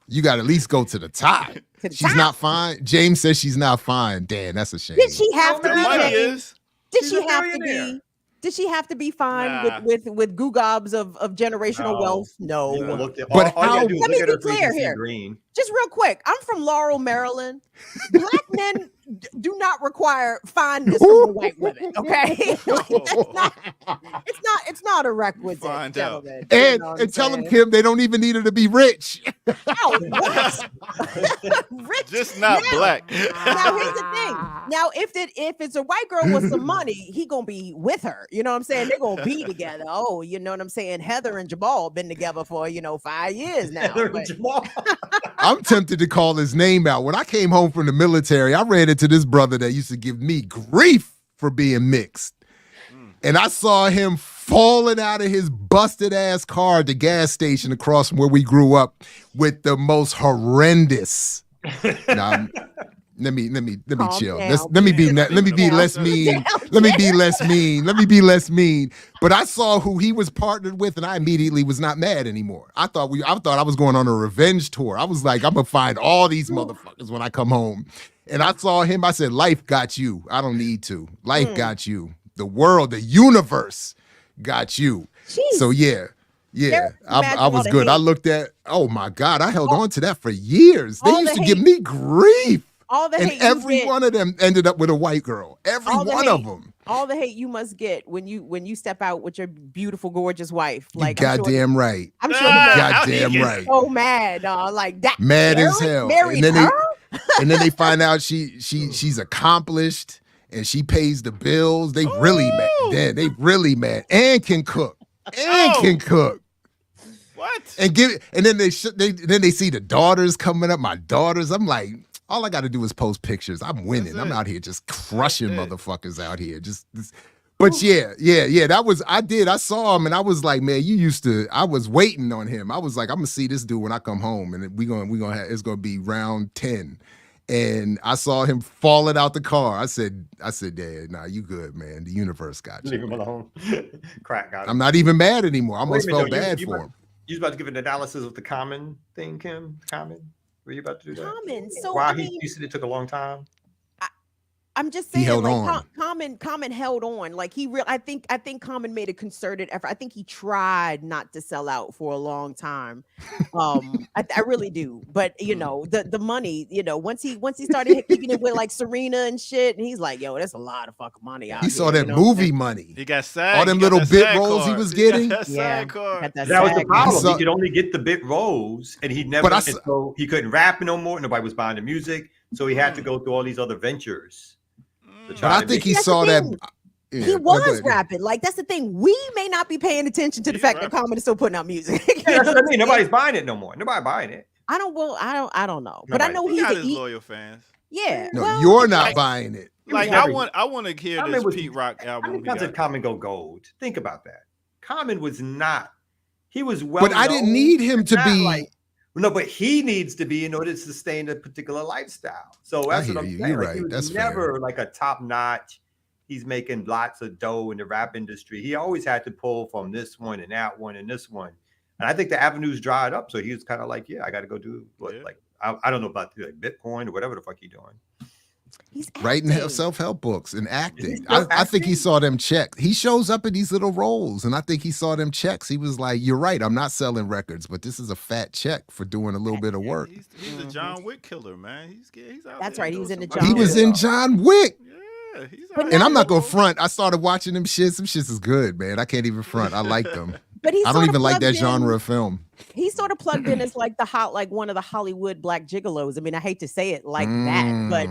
You got to at least go to the top. She's not fine. James says she's not fine. Damn, that's a shame. Did she have to be? Money James? is. Did She's she a have to billionaire. be? Did she have to be fine Nah. with googobs of generational No. wealth? No. You look at, But all you gotta do is Let me look at be her clear greasy here. green. Just real quick, I'm from Laurel, Maryland. Black men do not require fineness from white women. Okay, it's not a requisite, Find out. gentlemen. And, You know what I'm tell them, saying? Kim, they don't even need her to be rich. Oh, what? Rich. Just not Now- black. Now here's the thing. Now if it's a white girl with some money, he gonna be with her. You know what I'm saying? They're gonna be together. Oh, you know what I'm saying? Heather and Jamal been together for 5 years now. Heather but- and Jamal. I'm tempted to call his name out. When I came home from the military, I ran into this brother that used to give me grief for being mixed. And I saw him falling out of his busted ass car at the gas station across from where we grew up with the most horrendous. Now, let me Calm chill. down, Let me be man. let me be less mean. Let me be less mean. Let me be less mean. But I saw who he was partnered with, and I immediately was not mad anymore. I thought I was going on a revenge tour. I was like, I'm gonna find all these motherfuckers when I come home. And I saw him. I said, life got you. I don't need to. Life got you. The world, the universe got you. Jeez. So yeah. Imagine I all was the good. I hate. looked at, oh my God, I held on to that for years. They all used the to give hate. me grief. all the And hate you every get- one of them ended up with a white girl. Every all the one hate- of them. all the hate you must get when you step out with your beautiful, gorgeous wife. Like, goddamn right. I'm sure Goddamn right. so mad, like that. Mad as hell. Married And her? then they find out she's accomplished and she pays the bills. They really mad. Then they really mad and can cook. Can cook. What? And then they see the daughters coming up. My daughters. I'm like, all I got to do is post pictures. I'm winning. I'm out here just crushing motherfuckers out here. But yeah. That was I saw him and I was like, man, I was waiting on him. I was like, I'm gonna see this dude when I come home, and it's gonna be round 10. And I saw him falling out the car. I said, Dad, nah, you good, man. The universe got you. Leave him alone. Crack got him. I'm not even mad anymore. I almost felt bad for him. You was about to give an analysis of the Common thing, Kim? Common? Were you about to do that? Common. So why you said it took a long time? I'm just saying, held like on. Common held on. Like I think Common made a concerted effort. I think he tried not to sell out for a long time. I really do. But the money, once he started kicking it with like Serena and shit, and he's like, yo, that's a lot of fucking money out He here. saw that movie money. He got SAG. All them little bit rolls he was getting. That was the problem. He could only get the bit rolls, and he never. So he couldn't rap no more. Nobody was buying the music, so he had to go through all these other ventures. But I think he saw that. Yeah, he was rapping. Like, that's the thing. We may not be paying attention to the fact that Common is still putting out music. That's what I mean. Nobody's buying it no more. Nobody buying it. I don't know. But I know he got his loyal fans. Yeah. No, you're not buying it. Like, I want to hear this Pete Rock album. How many times did Common go gold? Think about that. Common was not. He was well. But I didn't need him to be. No, but he needs to be in order to sustain a particular lifestyle. So that's what I'm saying. You're like, right. He was that's never fair. like a top notch. He's making lots of dough in the rap industry. He always had to pull from this one and that one and this one. And I think the avenues dried up. So he was kind of like, yeah, I got to go do like I don't know about like Bitcoin or whatever the fuck he's doing. He's writing self-help books and acting. I think he saw them checks. He shows up in these little roles, and I think he saw them checks. He was like, "You're right. I'm not selling records, but this is a fat check for doing a little bit of work." He's a John Wick killer, man. He's out. That's there right. He was in the John. He was in John Wick. Yeah, and I'm not gonna front. I started watching them shits. Some shits is good, man. I can't even front. I like them. But I don't even like that genre of film. He's sort of plugged in as like one of the Hollywood black gigolos. I mean, I hate to say it like that, but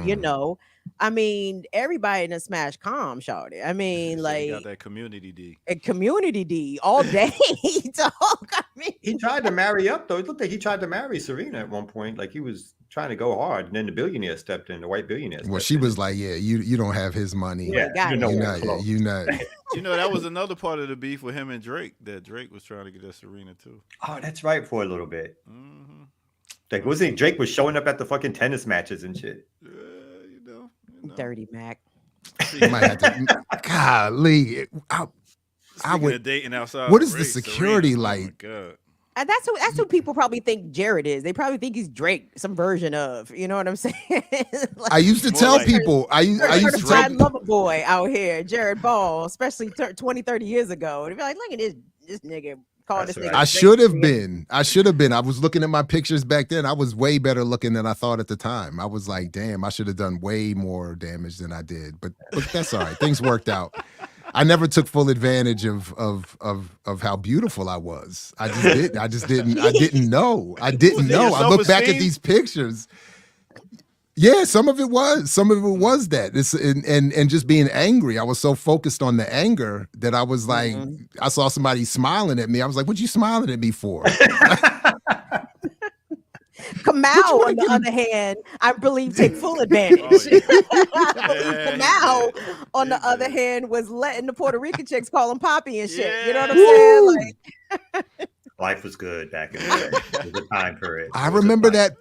I mean, everybody in a smash calm, shawty. I mean, like, got that community D. A community D all day. He tried to marry up though. It looked like he tried to marry Serena at one point. Like he was trying to go hard, and then the billionaire stepped in. The white billionaire. Well, she was like, "Yeah, you don't have his money. Yeah, you're not. You know, that was another part of the beef with him and Drake. That Drake was trying to get at Serena too. Oh, that's right, for a little bit. Mm-hmm. Like, wasn't Drake was showing up at the fucking tennis matches and shit? You know. Dirty Mac. You might have to. Golly, I would dating outside. What is the security like? Oh that's who people probably think Jared is. They probably think he's Drake, some version of. You know what I'm saying? I used to tell people. I used to tell lover boy out here, Jared Ball, especially 20, 30 years ago. They'd be like, look at this nigga. I should have been. I was looking at my pictures back then. I was way better looking than I thought at the time. I was like, damn, I should have done way more damage than I did. But that's all right. Things worked out. I never took full advantage of how beautiful I was. I just didn't. I didn't know. I I look back at these pictures. Yeah, some of it was that. It's and just being angry. I was so focused on the anger that I was like, I saw somebody smiling at me. I was like, what you smiling at me for? Kamau, on the other hand, I believe take full advantage. Kamau, on the other hand, was letting the Puerto Rican chicks call him Poppy and shit. Yeah. You know what I'm saying? Like, life was good back in the day. It was a time period. I remember that.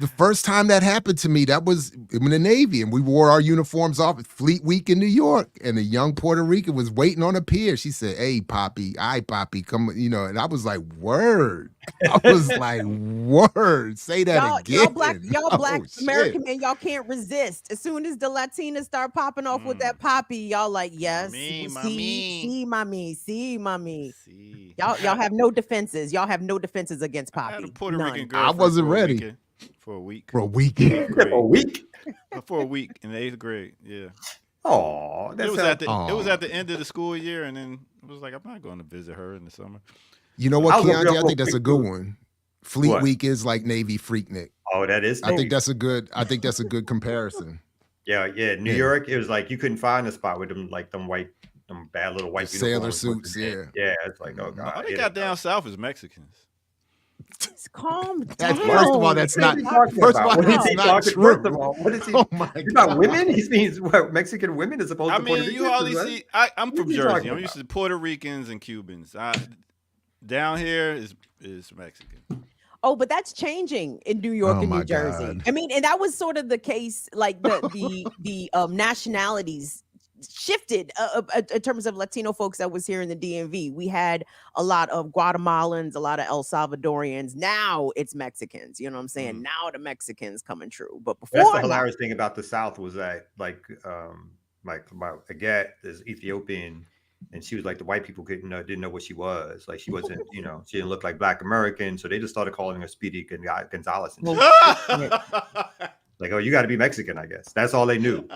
The first time that happened to me, that was in the Navy, and we wore our uniforms off at Fleet Week in New York, and a young Puerto Rican was waiting on a pier. She said, "Hey, Poppy, Poppy, come," and I was like, "Word." I was like, "Word, say that again." Y'all black American men, y'all can't resist. As soon as the Latinas start popping off with that Poppy, y'all like, yes, see, mommy. Y'all have no defenses. Y'all have no defenses against Poppy. I had a Puerto Rican girl. I wasn't ready. For a week. For a week. For a week? For a week in the 8th grade. Yeah. Oh, it was at the end of the school year, and then it was like, I'm not going to visit her in the summer. You know what, Keontae? I think that's a good one. Fleet What? Week is like Navy Freaknik. Oh, that is. I think that's a good comparison. Yeah. New York, it was like you couldn't find a spot with them bad little white sailor suits. Yeah. It's like, oh god. All they got down south is Mexicans. Calm down. First of all, that's not. First of all, that's not true. First of all, what is he? Oh my God. About women? He means what? Mexican women as opposed to Puerto Ricans? You hardly see. I'm from Jersey. I'm used to Puerto Ricans and Cubans. Down here is Mexican. Oh, but that's changing in New York and New Jersey. God. I mean, and that was sort of the case, like the nationalities shifted in terms of Latino folks that was here in the DMV. We had a lot of Guatemalans, a lot of El Salvadorians. Now it's Mexicans. You know what I'm saying? Now the Mexicans coming true. But before, that's the hilarious thing about the South was that my Agat is Ethiopian, and she was like, the white people didn't know what she was. Like, she wasn't, she didn't look like Black American, so they just started calling her Speedy Gonzalez. Like, oh, you got to be Mexican, I guess. That's all they knew.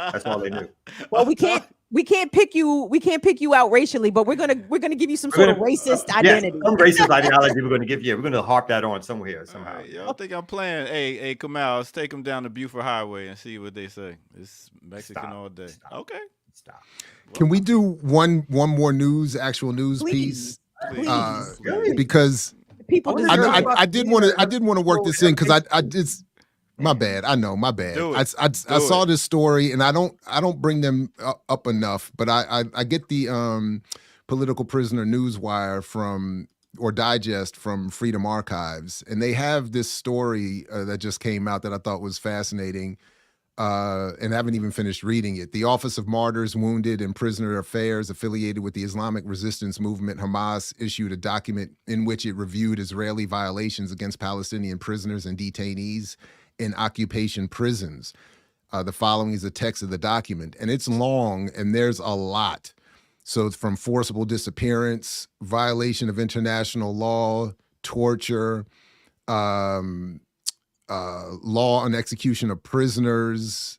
Well, we can't pick you out racially, but we're gonna give you some sort of racist identity. Some racist ideology we're gonna give you. We're gonna harp that on somewhere somehow. Right, y'all think I'm playing? Hey, Kamal, let's take them down to Buford Highway and see what they say. It's Mexican all day. Stop. Okay. Stop. Can we do one more actual news piece? Because people deserve I did want to work this in because I did. My bad. I know. My bad. I saw this story, and I don't bring them up enough. But I get the political prisoner newswire or digest from Freedom Archives, and they have this story that just came out that I thought was fascinating, and haven't even finished reading it. The Office of Martyrs, Wounded, and Prisoner Affairs, affiliated with the Islamic resistance movement Hamas, issued a document in which it reviewed Israeli violations against Palestinian prisoners and detainees in occupation prisons. The following is a text of the document, and it's long, and there's a lot. So from forcible disappearance, violation of international law, torture, law on execution of prisoners.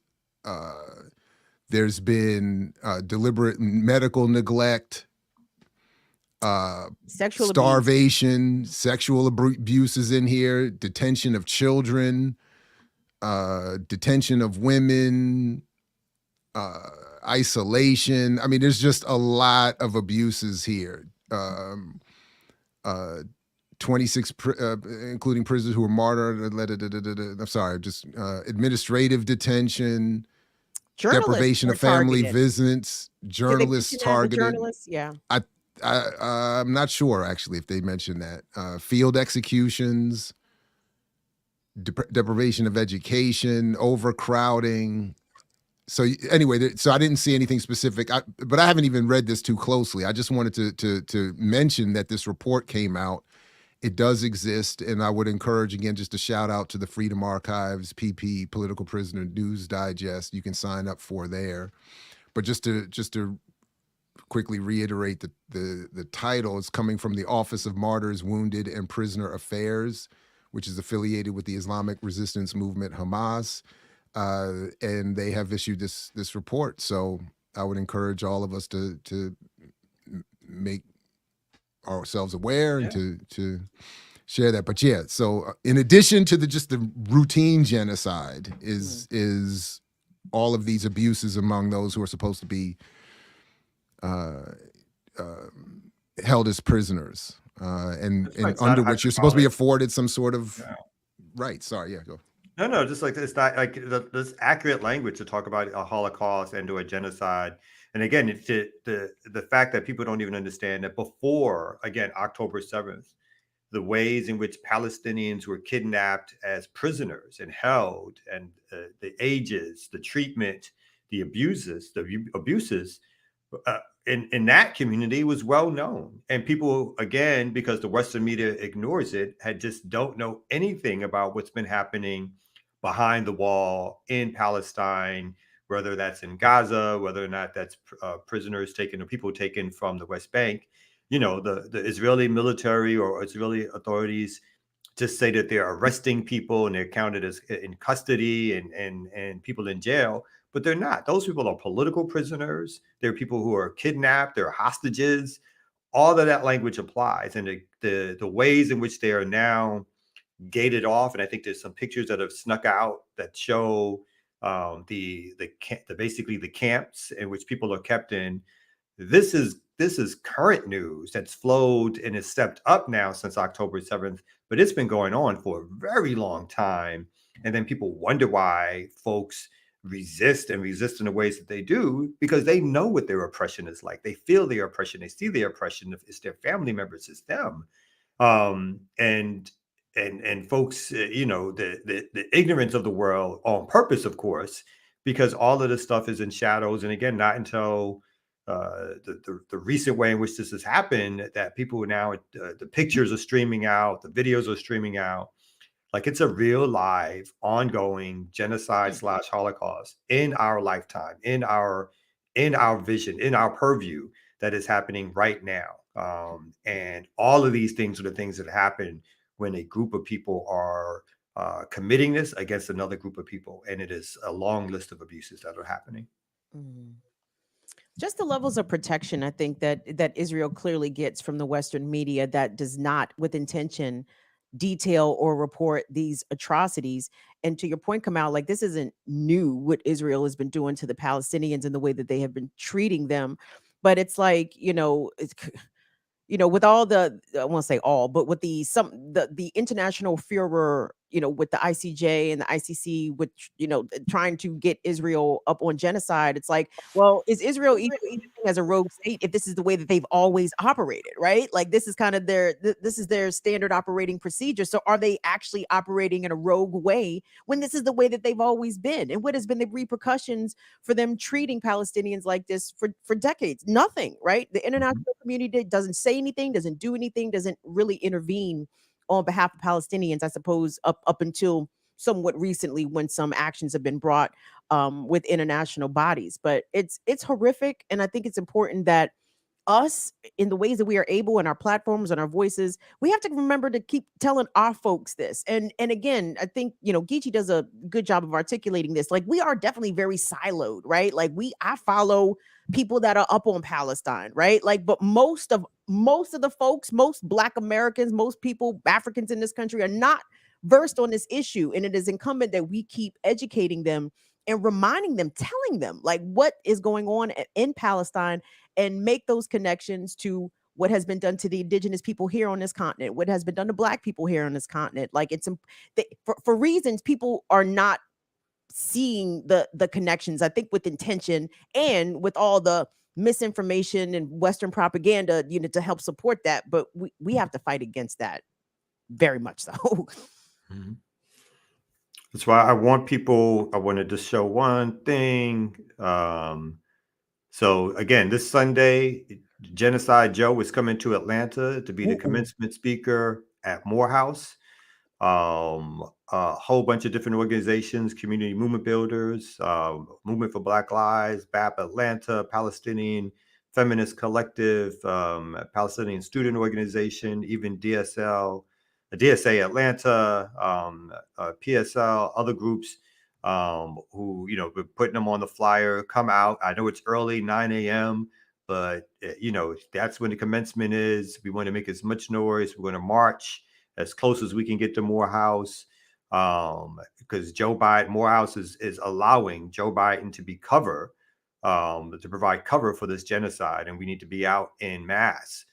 There's been deliberate medical neglect, sexual starvation, sexual abuse is in here, detention of children, detention of women, isolation. I mean, there's just a lot of abuses here. 26, including prisoners who were martyred. I'm sorry, just administrative detention, deprivation of family visits, journalists targeted. Yeah. I'm not sure actually if they mentioned that. Field executions, deprivation of education, overcrowding. So anyway, so I didn't see anything specific, but I haven't even read this too closely. I just wanted to mention that this report came out. It does exist, and I would encourage, again, just a shout out to the Freedom Archives, PP, Political Prisoner News Digest. You can sign up for there. But just to quickly reiterate the title, is coming from the Office of Martyrs, Wounded, and Prisoner Affairs, which is affiliated with the Islamic resistance movement Hamas, and they have issued this report. So I would encourage all of us to make ourselves aware and to share that. But yeah, so in addition to the routine genocide is all of these abuses among those who are supposed to be held as prisoners, and under which you're supposed to be afforded some sort of right. Sorry, yeah, go. No, just like it's not like this accurate language to talk about a Holocaust and to a genocide. And again, it's the fact that people don't even understand that before, again, October 7th, the ways in which Palestinians were kidnapped as prisoners and held, and the ages, the treatment, the abuses in that community was well known. And people, again, because the Western media ignores it, just don't know anything about what's been happening behind the wall in Palestine, whether that's in Gaza, whether or not that's prisoners taken or people taken from the West Bank. You know, the Israeli military or Israeli authorities just say that they're arresting people and they're counted as in custody and people in jail. but they're not. Those people are political prisoners. They're people who are kidnapped. They're hostages. All of that language applies, and the ways in which they are now gated off. And I think there's some pictures that have snuck out that show basically the camps in which people are kept in. This is current news that's flowed and has stepped up now since October 7th, but it's been going on for a very long time. And then people wonder why folks resist in the ways that they do, because they know what their oppression is like. They feel their oppression. They see their oppression. It's their family members. It's them. And folks, the ignorance of the world on purpose, of course, because all of this stuff is in shadows. And again, not until the recent way in which this has happened that people now, the pictures are streaming out, the videos are streaming out. Like, it's a real live ongoing genocide / Holocaust in our lifetime, in our vision, in our purview, that is happening right now. And all of these things are the things that happen when a group of people are committing this against another group of people. And it is a long list of abuses that are happening. Just the levels of protection, I think, that Israel clearly gets from the Western media that does not, with intention, detail or report these atrocities. And to your point, Kamal, like, this isn't new, what Israel has been doing to the Palestinians and the way that they have been treating them. But it's like, with all the, I won't say all, but with the international furor, with the ICJ and the ICC, which, trying to get Israel up on genocide. It's like, well, is Israel even as a rogue state if this is the way that they've always operated, right? Like, this is kind of this is their standard operating procedure. So are they actually operating in a rogue way when this is the way that they've always been? And what has been the repercussions for them treating Palestinians like this for decades? Nothing, right? The international community doesn't say anything, doesn't do anything, doesn't really intervene on behalf of Palestinians, I suppose, up until somewhat recently, when some actions have been brought with international bodies. But it's horrific. And I think it's important that us, in the ways that we are able, and our platforms and our voices, we have to remember to keep telling our folks this. And again, I think, Geechee does a good job of articulating this. Like, we are definitely very siloed, right? Like, I follow people that are up on Palestine, right? Like, but most of the folks, most Black Americans, most people, Africans in this country, are not versed on this issue. And it is incumbent that we keep educating them and reminding them, telling them, like, what is going on in Palestine, and make those connections to what has been done to the indigenous people here on this continent, what has been done to Black people here on this continent. Like, it's for reasons people are not seeing the connections, I think, with intention and with all the misinformation and Western propaganda, to help support that. But we have to fight against that, very much so. Mm-hmm. That's why I wanted to show one thing. So again, this Sunday, Genocide Joe is coming to Atlanta to be the commencement speaker at Morehouse. A whole bunch of different organizations, community movement builders, Movement for Black Lives, BAP Atlanta, Palestinian Feminist Collective, Palestinian Student Organization, even DSA Atlanta, PSL, other groups who, we're putting them on the flyer. Come out. I know it's early, 9 a.m., but, that's when the commencement is. We want to make as much noise. We're going to march as close as we can get to Morehouse, because Morehouse is allowing Joe Biden to be to provide cover for this genocide, and we need to be out en masse.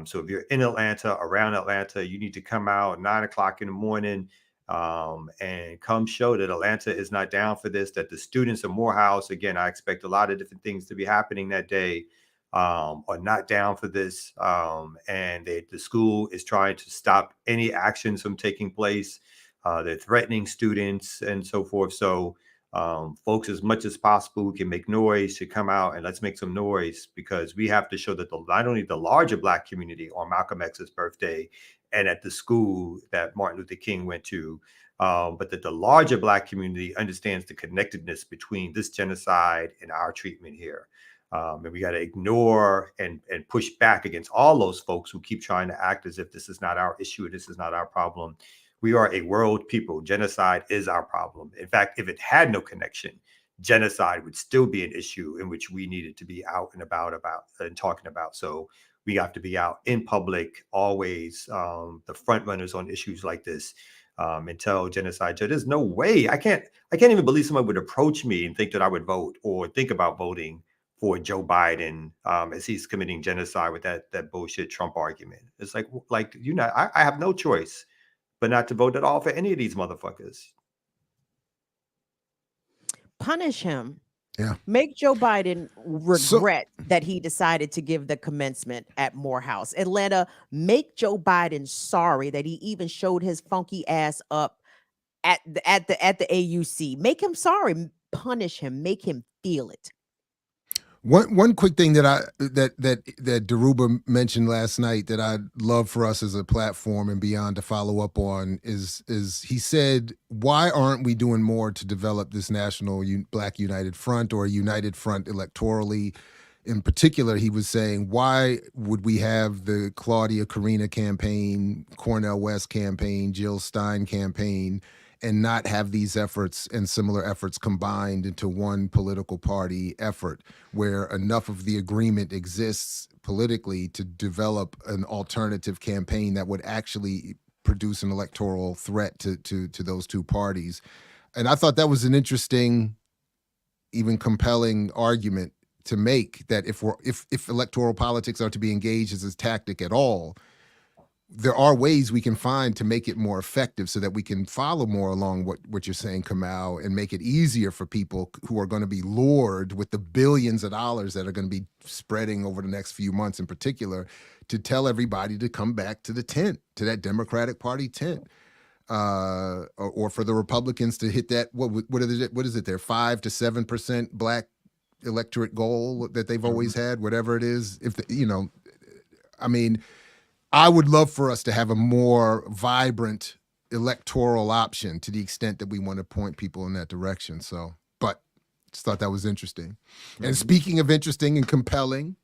So if you're in Atlanta, around Atlanta, you need to come out 9 o'clock in the morning and come show that Atlanta is not down for this, that the students of Morehouse, again, I expect a lot of different things to be happening that day, are not down for this. And the school is trying to stop any actions from taking place. They're threatening students and so forth. So folks, as much as possible, who can make noise, should come out, and let's make some noise, because we have to show that not only the larger Black community on Malcolm X's birthday and at the school that Martin Luther King went to, but that the larger Black community understands the connectedness between this genocide and our treatment here. And we got to ignore and push back against all those folks who keep trying to act as if this is not our issue, this is not our problem. We are a world people. Genocide is our problem. In fact, if it had no connection, genocide would still be an issue in which we needed to be out and about and talking about. So we have to be out in public, always the front runners on issues like this, and tell genocide. There's no way I can't even believe someone would approach me and think that I would vote or think about voting for Joe Biden as he's committing genocide with that bullshit Trump argument. It's like I have no choice but not to vote at all for any of these motherfuckers. Punish him. Yeah. Make Joe Biden regret that he decided to give the commencement at Morehouse. Atlanta, make Joe Biden sorry that he even showed his funky ass up at the AUC. Make him sorry. Punish him. Make him feel it. One quick thing that Daruba mentioned last night that I'd love for us as a platform and beyond to follow up on is he said, why aren't we doing more to develop this national Black United Front or a united front electorally? In particular, he was saying, why would we have the Claudia Karina campaign, Cornel West campaign, Jill Stein campaign, and not have these efforts and similar efforts combined into one political party effort where enough of the agreement exists politically to develop an alternative campaign that would actually produce an electoral threat to those two parties. And I thought that was an interesting, even compelling argument to make, that if electoral politics are to be engaged as a tactic at all, there are ways we can find to make it more effective so that we can follow more along what you're saying, Kamau, and make it easier for people who are going to be lured with the billions of dollars that are going to be spreading over the next few months in particular, to tell everybody to come back to the tent, to that Democratic Party tent, or for the Republicans to hit that, what is it, their 5 to 7% Black electorate goal that they've always had, whatever it is. I would love for us to have a more vibrant electoral option to the extent that we want to point people in that direction. So, but just thought that was interesting. And speaking of interesting and compelling,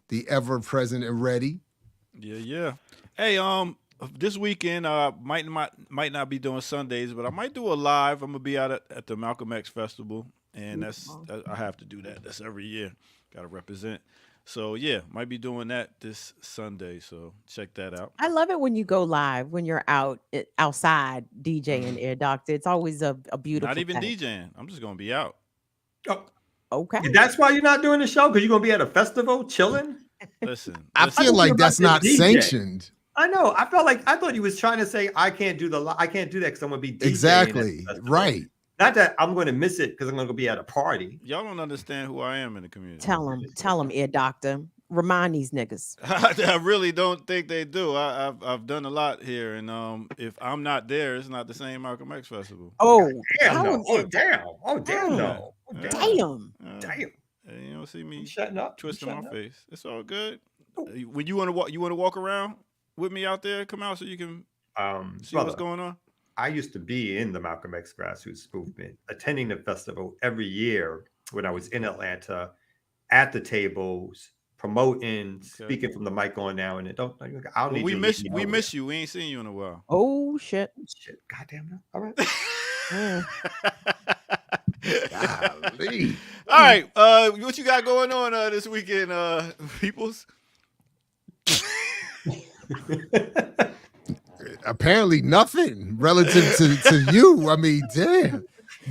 the ever present and ready. Yeah. Hey, this weekend might not be doing Sundays, but I might do a live. I'm gonna be out at the Malcolm X Festival, and I have to do that. That's every year. Got to represent. So, yeah, might be doing that this Sunday. So check that out. I love it when you go live, when you're outside DJing, Air Doctor. It's always a beautiful Not even thing. DJing. I'm just going to be out. Oh, okay. That's why you're not doing the show? Because you're going to be at a festival chilling? Listen. I feel like that's not sanctioned. I know. I thought he was trying to say, I can't do that because I'm going to be DJing. Exactly. Right. Not that I'm going to miss it because I'm going to be at a party. Y'all don't understand who I am in the community. Tell them, Air Doctor. Remind these niggas. I really don't think they do. I've done a lot here, and if I'm not there, it's not the same Malcolm X Festival. Oh, damn! No. Oh, damn! Oh, damn! No! Oh, damn! Damn! You don't see me shutting up, twisting my face. It's all good. When you want to walk around with me out there, come out so you can see what's going on. I used to be in the Malcolm X grassroots movement, attending the festival every year when I was in Atlanta, at the tables, promoting, speaking from the mic on now and then. We miss you. We ain't seen you in a while. Oh shit! Goddamn no. All right. Golly. All right. What you got going on this weekend, peoples? Apparently nothing relative to you. I mean, damn.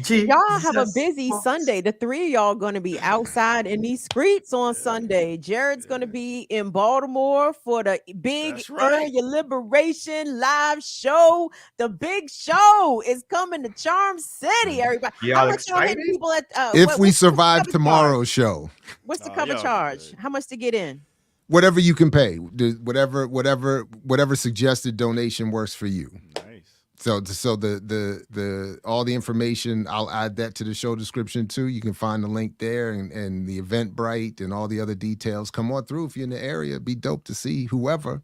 Y'all have a busy Sunday. The three of y'all going to be outside in these streets on Sunday. Jared's going to be in Baltimore for the big Earn Your Liberation live show. The big show is coming to Charm City, everybody. Y'all excited? People at, if we survive tomorrow's show. What's the cover charge? How much to get in? Whatever you can pay, whatever suggested donation works for you. Nice. So the all the information, I'll add that to the show description too. You can find the link there and the Eventbrite and all the other details. Come on through if you're in the area. It'd be dope to see whoever.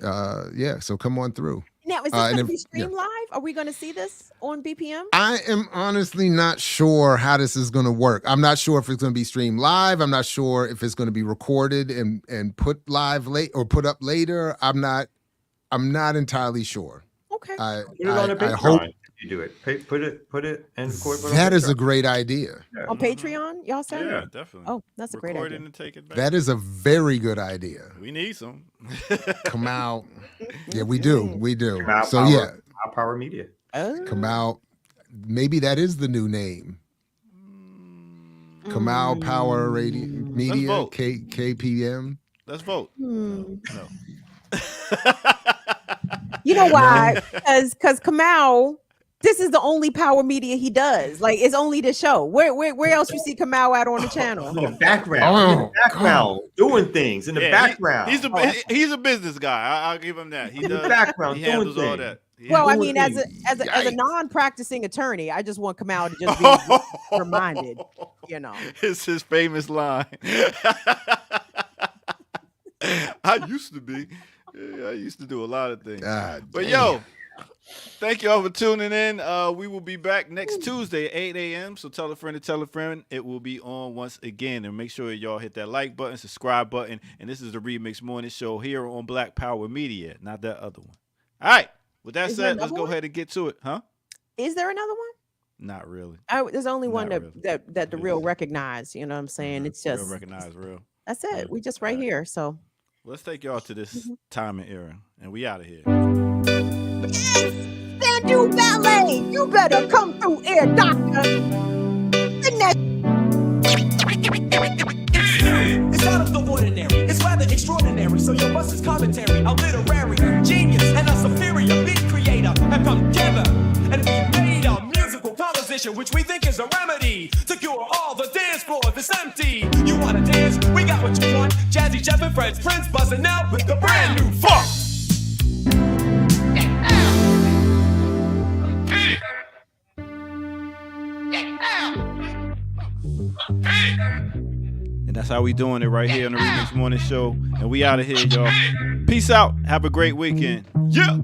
So come on through. Now, is this going to be streamed live? Are we going to see this on BPM? I am honestly not sure how this is going to work. I'm not sure if it's going to be streamed live. I'm not sure if it's going to be recorded and put live late or put up later. I'm not entirely sure. Okay. I hope you do it. Put it and record it. That is a great idea. On Patreon, y'all said? Yeah, definitely. Oh, that's a great idea. And take it back. That is a very good idea. We need some. Come out. Yeah, we do. We do. So Our Power Media. Come out. Maybe that is the new name. Kamau Power Radio Media, KPM. Let's vote. No. You know why? Because Kamau, this is the only Power Media he does. Like, it's only the show. Where else you see Kamau out on the channel? In the background. Doing things in the background. He's a business guy. I'll give him that. He does. The background. He handles all that. Well, I mean, as a non-practicing attorney, I just want Kamau to just be reminded, you know. It's his famous line. I used to be. I used to do a lot of things. Yo, thank you all for tuning in. We will be back next Tuesday at 8 a.m. So tell a friend to tell a friend. It will be on once again. And make sure y'all hit that like button, subscribe button. And this is the Remix Morning Show here on Black Power Media, not that other one. All right. With that said, let's go ahead and get to it. Huh? Is there another one? Not really. There's only one that the real recognize. You know what I'm saying? It's just real recognize real. That's it. Yeah. We just right here. So let's take y'all to this time and era, and we out of here. Sandu Ballet, you better come through here, doctor. It's out of the ordinary. It's rather extraordinary. So your bus is commentary, a literary genius and a superior beat creator have come together and we made a musical composition which we think is a remedy to cure all the dance floor that's empty. You wanna dance? We got what you want. Jazzy Jeff and Fred's Prince buzzing out with the brand new funk. And that's how we doing it right here on the Remix Morning Show. And we out of here, y'all. Peace out. Have a great weekend. Yeah.